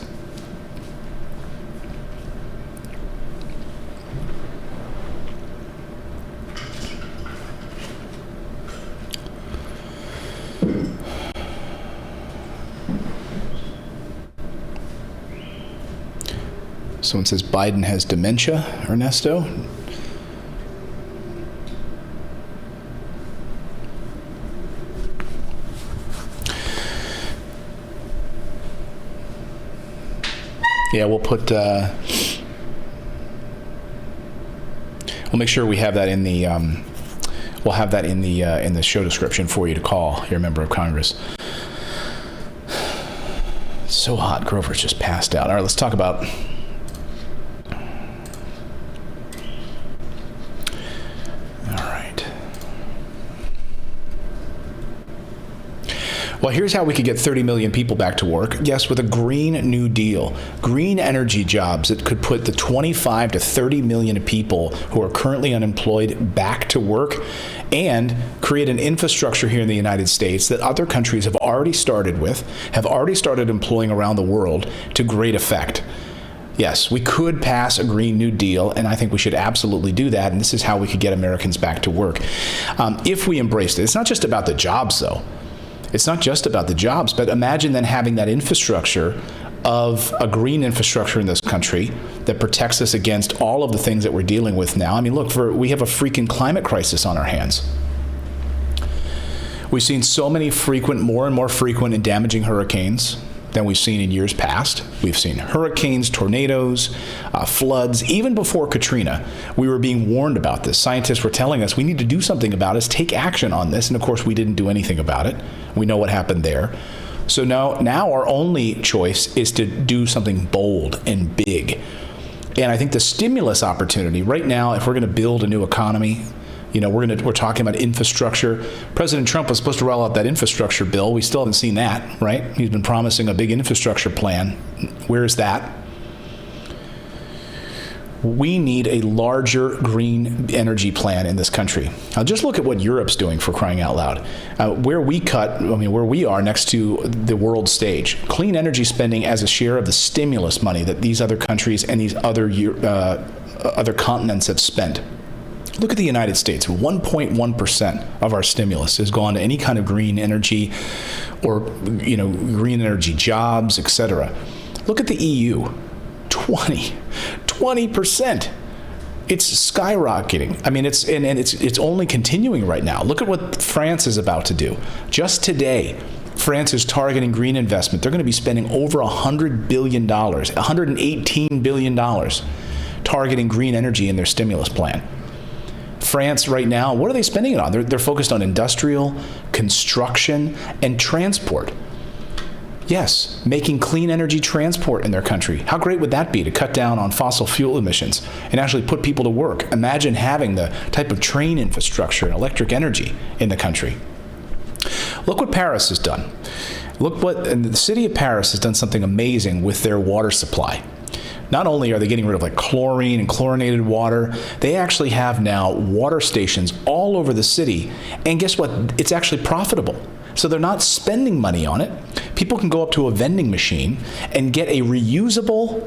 Someone says Biden has dementia, Ernesto. Yeah, we'll put. We'll make sure we have that in the. We'll have that in the show description for you to call your member of Congress. It's so hot, Grover's just passed out. All right, let's talk about. Well, here's how we could get 30 million people back to work. Yes, with a Green New Deal. Green energy jobs that could put the 25 to 30 million people who are currently unemployed back to work and create an infrastructure here in the United States that other countries have already started with, have already started employing around the world to great effect. Yes, we could pass a Green New Deal, and I think we should absolutely do that, and this is how we could get Americans back to work. If we embraced it. It's not just about the jobs, though. It's not just about the jobs, but imagine then having that infrastructure of a green infrastructure in this country that protects us against all of the things that we're dealing with now. I mean, look, we have a freaking climate crisis on our hands. We've seen so many more and more frequent and damaging hurricanes than we've seen in years past. We've seen hurricanes, tornadoes, floods. Even before Katrina, we were being warned about this. Scientists were telling us we need to do something about it, take action on this. And of course, we didn't do anything about it. We know what happened there. So now our only choice is to do something bold and big. And I think the stimulus opportunity right now, if we're going to build a new economy, you know, we're talking about infrastructure. President Trump was supposed to roll out that infrastructure bill. We still haven't seen that, right? He's been promising a big infrastructure plan. Where is that? We need a larger green energy plan in this country. Now, just look at what Europe's doing, for crying out loud. Where we are next to the world stage. Clean energy spending as a share of the stimulus money that these other countries and these other continents have spent. Look at the United States. 1.1% of our stimulus has gone to any kind of green energy or, green energy jobs, etc. Look at the EU. 20%. It's skyrocketing. I mean, it's only continuing right now. Look at what France is about to do. Just today, France is targeting green investment. They're going to be spending over $100 billion, $118 billion targeting green energy in their stimulus plan. France right now, what are they spending it on? They're focused on industrial, construction, and transport. Yes, making clean energy transport in their country. How great would that be to cut down on fossil fuel emissions and actually put people to work? Imagine having the type of train infrastructure and electric energy in the country. Look what Paris has done. And the city of Paris has done something amazing with their water supply. Not only are they getting rid of like chlorine and chlorinated water, they actually have now water stations all over the city. And guess what? It's actually profitable. So they're not spending money on it. People can go up to a vending machine and get a reusable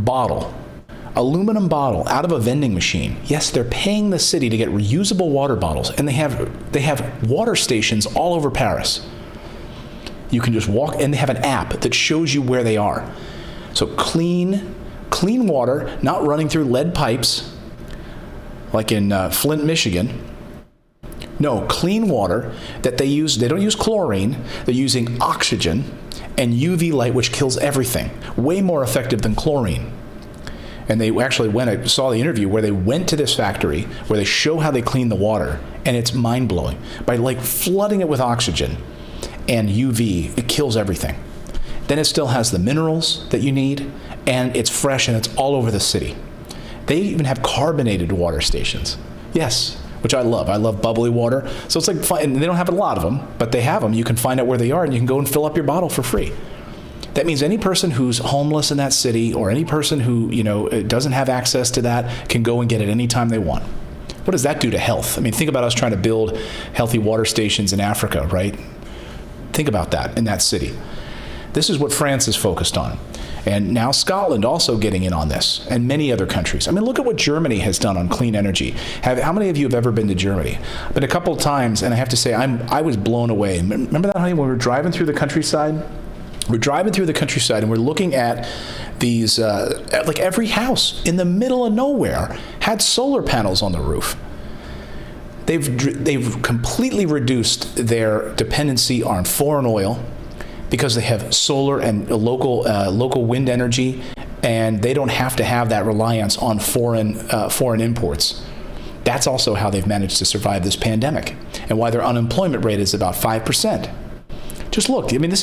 bottle, aluminum bottle out of a vending machine. Yes, they're paying the city to get reusable water bottles, and they have water stations all over Paris. You can just walk, and they have an app that shows you where they are. So clean water, not running through lead pipes like in Flint, Michigan. No, clean water that they use. They don't use chlorine. They're using oxygen and UV light, which kills everything. Way more effective than chlorine. And they actually I saw the interview where they went to this factory where they show how they clean the water, and it's mind-blowing. By like flooding it with oxygen and UV, it kills everything. Then it still has the minerals that you need, and it's fresh, and it's all over the city. They even have carbonated water stations. Yes, which I love. I love bubbly water. So it's like fun, and they don't have a lot of them, but they have them. You can find out where they are, and you can go and fill up your bottle for free. That means any person who's homeless in that city, or any person who doesn't have access to that, can go and get it anytime they want. What does that do to health? I mean, think about us trying to build healthy water stations in Africa, right? Think about that in that city. This is what France is focused on. And now Scotland also getting in on this, and many other countries. I mean, look at what Germany has done on clean energy. How many of you have ever been to Germany? I've been a couple of times, and I have to say, I was blown away. Remember that, honey, when we were driving through the countryside? We're driving through the countryside, and we're looking at these, like every house in the middle of nowhere had solar panels on the roof. They've completely reduced their dependency on foreign oil, because they have solar and local wind energy, and they don't have to have that reliance on foreign imports. That's also how they've managed to survive this pandemic, and why their unemployment rate is about 5%. Just look. I mean,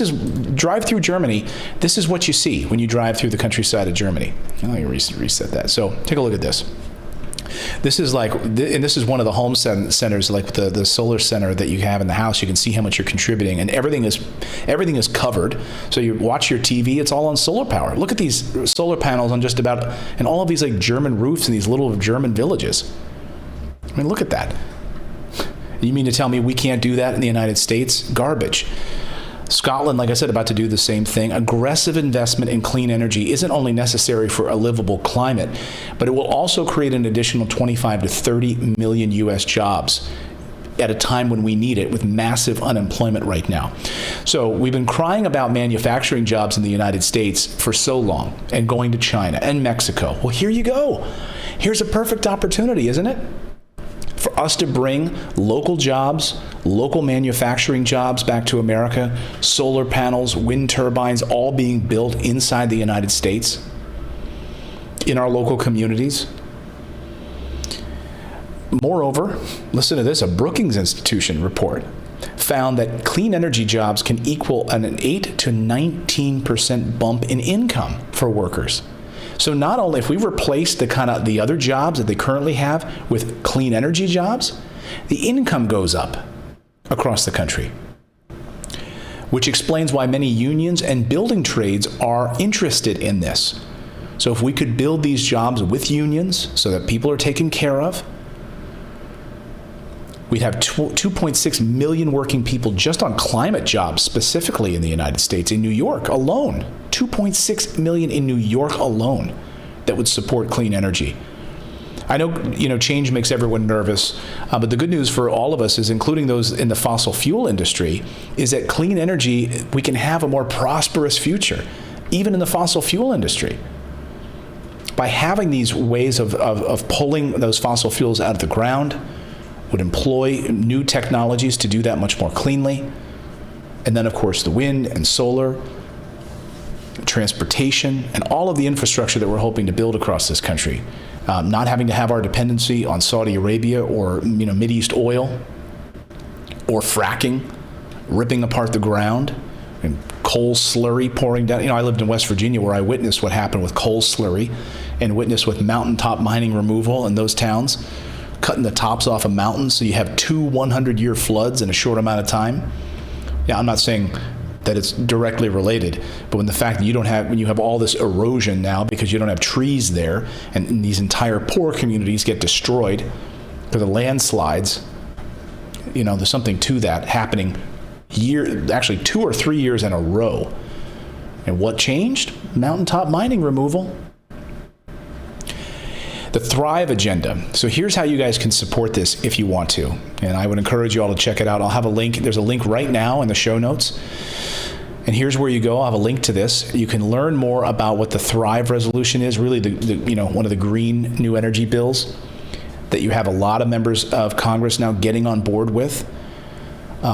drive through Germany. This is what you see when you drive through the countryside of Germany. Let me reset that. So take a look at this. This is and this is one of the home centers, like the solar center that you have in the house. You can see how much you're contributing, and everything is covered. So you watch your TV, it's all on solar power. Look at these solar panels on just about, and all of these like German roofs in these little German villages. I mean, look at that. You mean to tell me we can't do that in the United States? Garbage. Scotland, like I said, about to do the same thing. Aggressive investment in clean energy isn't only necessary for a livable climate, but it will also create an additional 25 to 30 million U.S. jobs at a time when we need it, with massive unemployment right now. So we've been crying about manufacturing jobs in the United States for so long, and going to China and Mexico. Well, here you go. Here's a perfect opportunity, isn't it? For us to bring local jobs, local manufacturing jobs back to America, solar panels, wind turbines, all being built inside the United States, in our local communities. Moreover, listen to this, a Brookings Institution report found that clean energy jobs can equal an 8 to 19% bump in income for workers. So not only if we replace the other jobs that they currently have with clean energy jobs, the income goes up across the country, which explains why many unions and building trades are interested in this. So if we could build these jobs with unions so that people are taken care of, we'd have 2.6 million working people just on climate jobs, specifically in the United States, in New York alone. 2.6 million in New York alone that would support clean energy. I know, change makes everyone nervous, but the good news for all of us is, including those in the fossil fuel industry, is that clean energy, we can have a more prosperous future, even in the fossil fuel industry. By having these ways of pulling those fossil fuels out of the ground, would employ new technologies to do that much more cleanly. And then, of course, the wind and solar, transportation, and all of the infrastructure that we're hoping to build across this country. Not having to have our dependency on Saudi Arabia or Mideast oil or fracking, ripping apart the ground, and coal slurry pouring down. I lived in West Virginia where I witnessed what happened with coal slurry and witnessed with mountaintop mining removal in those towns, cutting the tops off of mountains so you have 2 100-year floods in a short amount of time. Yeah, I'm not saying that it's directly related, but when the fact that when you have all this erosion now because you don't have trees there, and these entire poor communities get destroyed because of landslides, there's something to that happening actually 2 or 3 years in a row. And what changed? Mountaintop mining removal. The Thrive Agenda. So here's how you guys can support this if you want to. And I would encourage you all to check it out. I'll have a link. There's a link right now in the show notes. And here's where you go. I'll have a link to this. You can learn more about what the Thrive Resolution is, really one of the green new energy bills that you have a lot of members of Congress now getting on board with.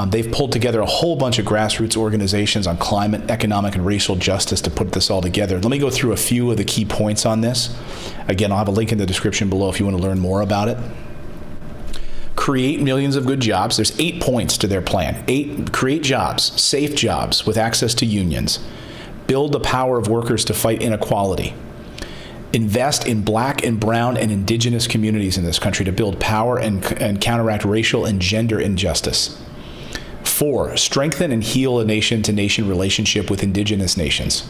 They've pulled together a whole bunch of grassroots organizations on climate, economic, and racial justice to put this all together. Let me go through a few of the key points on this. Again, I'll have a link in the description below if you want to learn more about it. Create millions of good jobs. There's 8 points to their plan. 8, create jobs, safe jobs with access to unions. Build the power of workers to fight inequality. Invest in black and brown and indigenous communities in this country to build power and counteract racial and gender injustice. 4, strengthen and heal a nation-to-nation relationship with indigenous nations.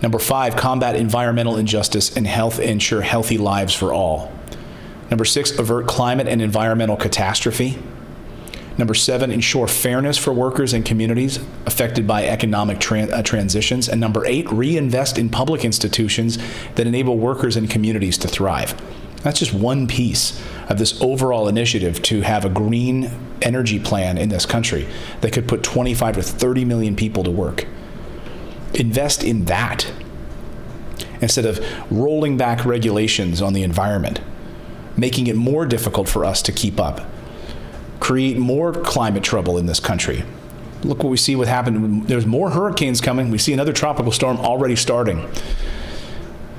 Number 5, combat environmental injustice and ensure healthy lives for all. Number 6, avert climate and environmental catastrophe. Number 7, ensure fairness for workers and communities affected by economic transitions. And number 8, reinvest in public institutions that enable workers and communities to thrive. That's just one piece of this overall initiative to have a green energy plan in this country that could put 25 to 30 million people to work. Invest in that instead of rolling back regulations on the environment, making it more difficult for us to keep up, create more climate trouble in this country. Look what we see what happened. There's more hurricanes coming. We see another tropical storm already starting.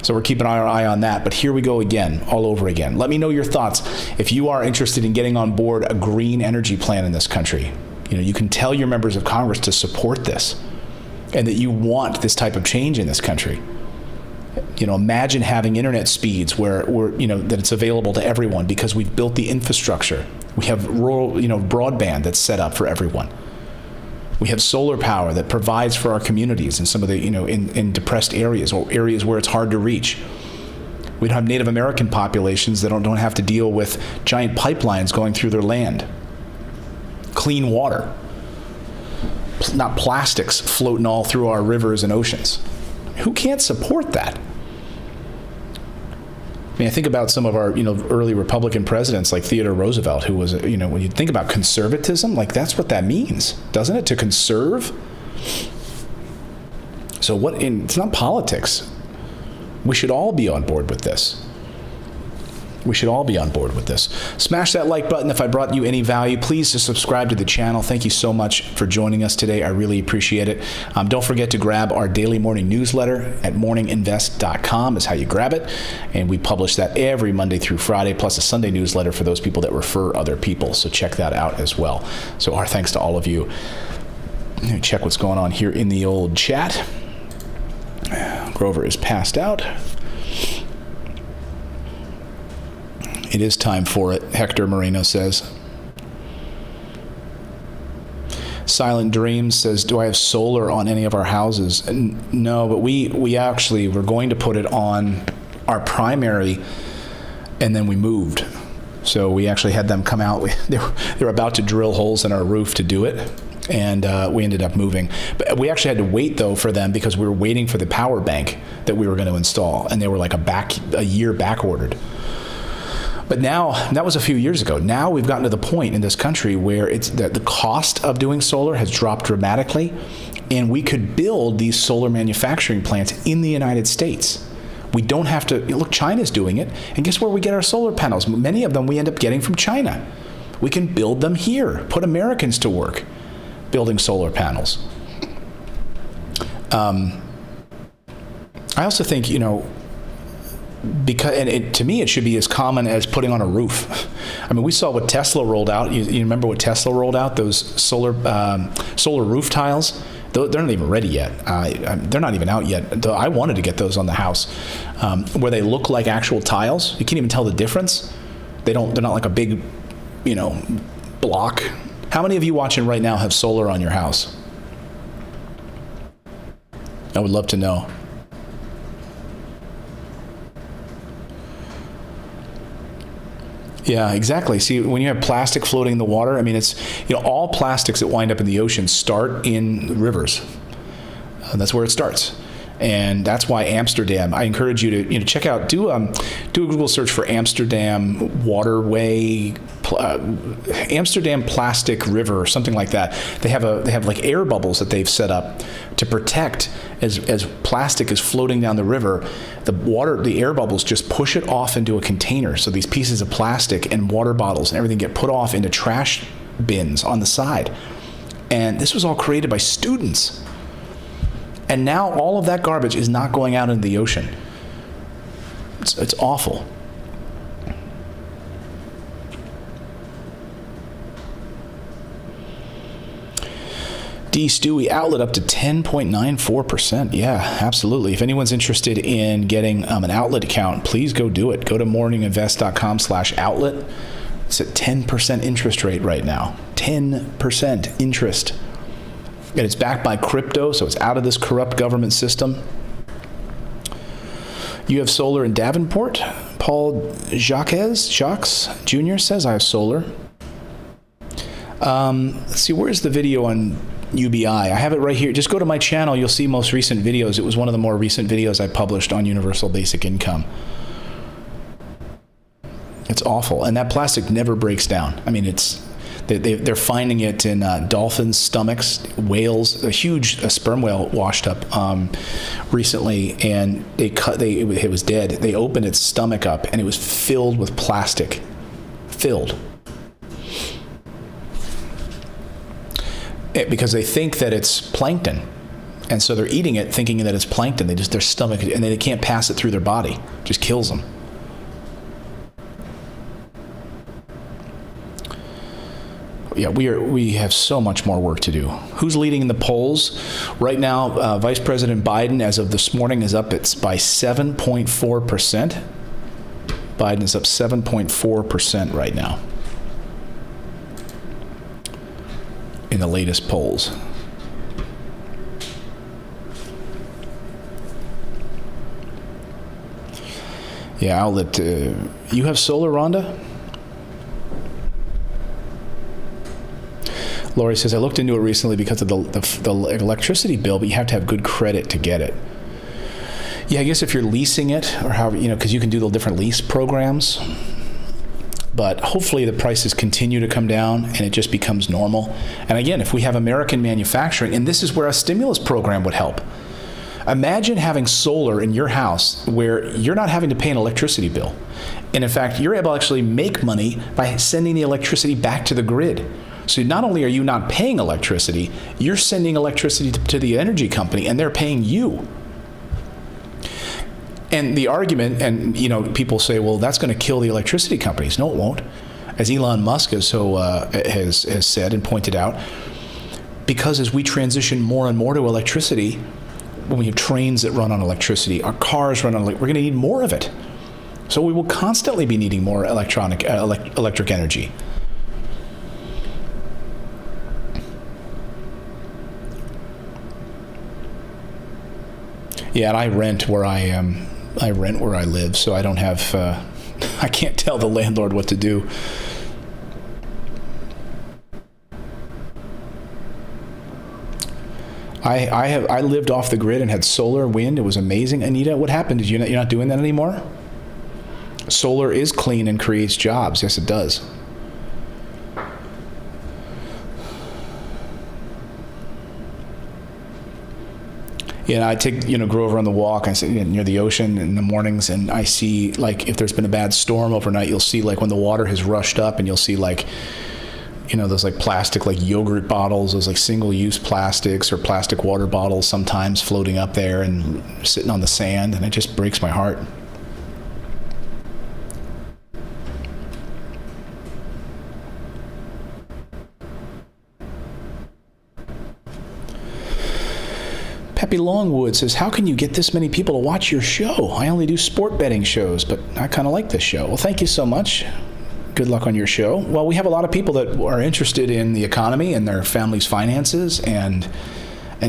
So we're keeping our eye on that. But here we go again, all over again. Let me know your thoughts. If you are interested in getting on board a green energy plan in this country, you can tell your members of Congress to support this and that you want this type of change in this country. Imagine having internet speeds where that it's available to everyone because we've built the infrastructure. We have rural, broadband that's set up for everyone. We have solar power that provides for our communities in some of the, in depressed areas or areas where it's hard to reach. We don't have Native American populations that don't have to deal with giant pipelines going through their land. Clean water, not plastics floating all through our rivers and oceans. Who can't support that? I think about some of our, early Republican presidents like Theodore Roosevelt, who was, when you think about conservatism, that's what that means, doesn't it? To conserve. So it's not politics. We should all be on board with this. We should all be on board with this. Smash that like button if I brought you any value. Please just subscribe to the channel. Thank you so much for joining us today. I really appreciate it. Don't forget to grab our daily morning newsletter at morninginvest.com is how you grab it. And we publish that every Monday through Friday, plus a Sunday newsletter for those people that refer other people. So check that out as well. So our thanks to all of you. Let me check what's going on here in the old chat. Grover is passed out. It is time for it, Hector Moreno says. Silent Dreams says, do I have solar on any of our houses? No, but we actually were going to put it on our primary, and then we moved. So we actually had them come out. They were about to drill holes in our roof to do it, and we ended up moving. But we actually had to wait, though, for them because we were waiting for the power bank that we were going to install, and they were like a year back ordered. But now, that was a few years ago. Now we've gotten to the point in this country where it's the cost of doing solar has dropped dramatically, and we could build these solar manufacturing plants in the United States. We don't have to, look, China's doing it, and guess where we get our solar panels? Many of them we end up getting from China. We can build them here, put Americans to work. building solar panels. I also think, because to me it should be as common as putting on a roof. I mean, we saw what Tesla rolled out. You remember what Tesla rolled out? Those solar roof tiles. They're not even ready yet. They're not even out yet. Though I wanted to get those on the house, where they look like actual tiles. You can't even tell the difference. They're not like a big, block. How many of you watching right now have solar on your house? I would love to know. Yeah, exactly. See, when you have plastic floating in the water, I mean, it's, all plastics that wind up in the ocean start in rivers. That's where it starts. And that's why Amsterdam, I encourage you to, check out, do a Google search for Amsterdam waterway, Amsterdam plastic river or something like that. They have like air bubbles that they've set up to protect as plastic is floating down the river. The air bubbles just push it off into a container. So these pieces of plastic and water bottles and everything get put off into trash bins on the side. And this was all created by students. And now all of that garbage is not going out into the ocean. It's awful. D. Stewie, outlet up to 10.94%. Yeah, absolutely. If anyone's interested in getting an outlet account, please go do it. Go to morninginvest.com/outlet. It's at 10% interest rate right now. 10% interest. And it's backed by crypto, so it's out of this corrupt government system. You have solar in Davenport? Paul Jacques Jr. says, I have solar. Let's see, where's the video on UBI? I have it right here. Just go to my channel. You'll see most recent videos. It was one of the more recent videos I published on universal basic income. It's awful. And that plastic never breaks down. I mean, they're finding it in dolphins' stomachs, whales. A huge sperm whale washed up recently, and it was dead. They opened its stomach up, and it was filled with plastic. Filled. Because they think that it's plankton, and so they're eating it thinking that it's plankton. Their stomach, and they can't pass it through their body. It just kills them. Yeah, we have so much more work to do. Who's leading in the polls right now? Vice President Biden, as of this morning, is up by 7.4%. Biden is up 7.4% right now in the latest polls. Yeah, outlet. You have solar, Rhonda? Lori says, I looked into it recently because of the electricity bill, but you have to have good credit to get it. Yeah, I guess if you're leasing it, or however, because you can do the different lease programs. But hopefully the prices continue to come down and it just becomes normal. And again, if we have American manufacturing, and this is where a stimulus program would help. Imagine having solar in your house where you're not having to pay an electricity bill. And in fact, you're able to actually make money by sending the electricity back to the grid. So not only are you not paying electricity, you're sending electricity to the energy company and they're paying you. And the argument, and people say, well, that's going to kill the electricity companies. No, it won't. As Elon Musk has said and pointed out, because as we transition more and more to electricity, when we have trains that run on electricity, our cars run on we're going to need more of it. So we will constantly be needing more electric energy. Yeah, and I rent where I am. I rent where I live, so I don't have. I can't tell the landlord what to do. I lived off the grid and had solar, wind. It was amazing. Anita, what happened? You're not doing that anymore? Solar is clean and creates jobs. Yes, it does. Yeah, I take Grover on the walk. I sit near the ocean in the mornings, and I see if there's been a bad storm overnight, you'll see when the water has rushed up, and you'll see those like plastic, like yogurt bottles, those like single-use plastics or plastic water bottles sometimes floating up there and sitting on the sand, and it just breaks my heart. Peppy Longwood says, how can you get this many people to watch your show? I only do sport betting shows, but I kind of like this show. Well, thank you so much. Good luck on your show. Well, we have a lot of people that are interested in the economy and their family's finances and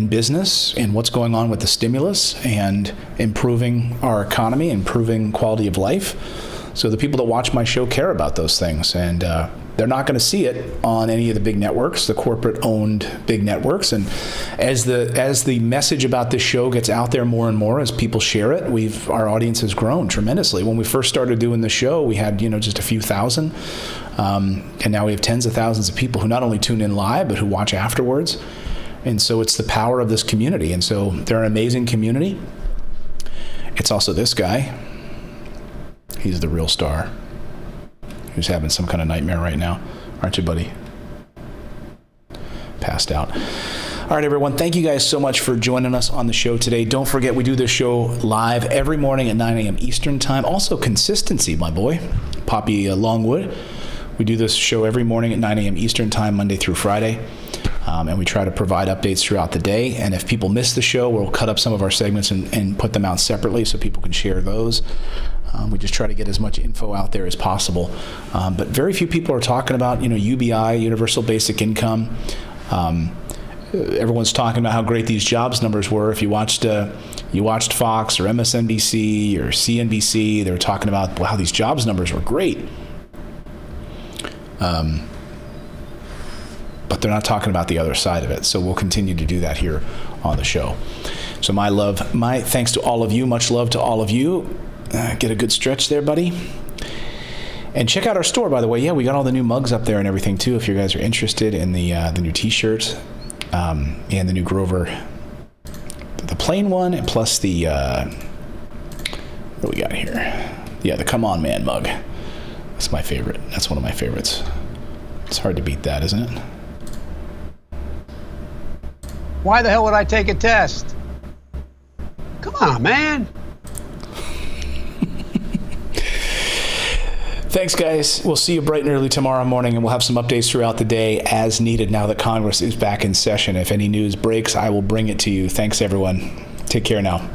business and what's going on with the stimulus and improving our economy, improving quality of life. So the people that watch my show care about those things, and they're not going to see it on any of the big networks, the corporate-owned big networks. And as the message about this show gets out there more and more, as people share it, our audience has grown tremendously. When we first started doing the show, we had just a few thousand, and now we have tens of thousands of people who not only tune in live but who watch afterwards. And so it's the power of this community. And so they're an amazing community. It's also this guy. He's the real star, who's having some kind of nightmare right now. Aren't you, buddy? Passed out. All right, everyone. Thank you guys so much for joining us on the show today. Don't forget, we do this show live every morning at 9 a.m. Eastern Time. Also, consistency, my boy, Poppy Longwood. We do this show every morning at 9 a.m. Eastern Time, Monday through Friday. And we try to provide updates throughout the day. And if people miss the show, we'll cut up some of our segments and put them out separately so people can share those. We just try to get as much info out there as possible. But very few people are talking about, UBI, Universal Basic Income. Everyone's talking about how great these jobs numbers were. If you watched Fox or MSNBC or CNBC, they were talking about how these jobs numbers were great. But they're not talking about the other side of it. So we'll continue to do that here on the show. So my thanks to all of you. Much love to all of you. Get a good stretch there, buddy. And check out our store, by the way. Yeah, we got all the new mugs up there and everything, too, if you guys are interested in the new T-shirts and the new Grover. The plain one, and plus the, what do we got here? Yeah, the Come On Man mug. That's my favorite. That's one of my favorites. It's hard to beat that, isn't it? Why the hell would I take a test? Come on, man. Thanks, guys. We'll see you bright and early tomorrow morning, and we'll have some updates throughout the day as needed now that Congress is back in session. If any news breaks, I will bring it to you. Thanks, everyone. Take care now.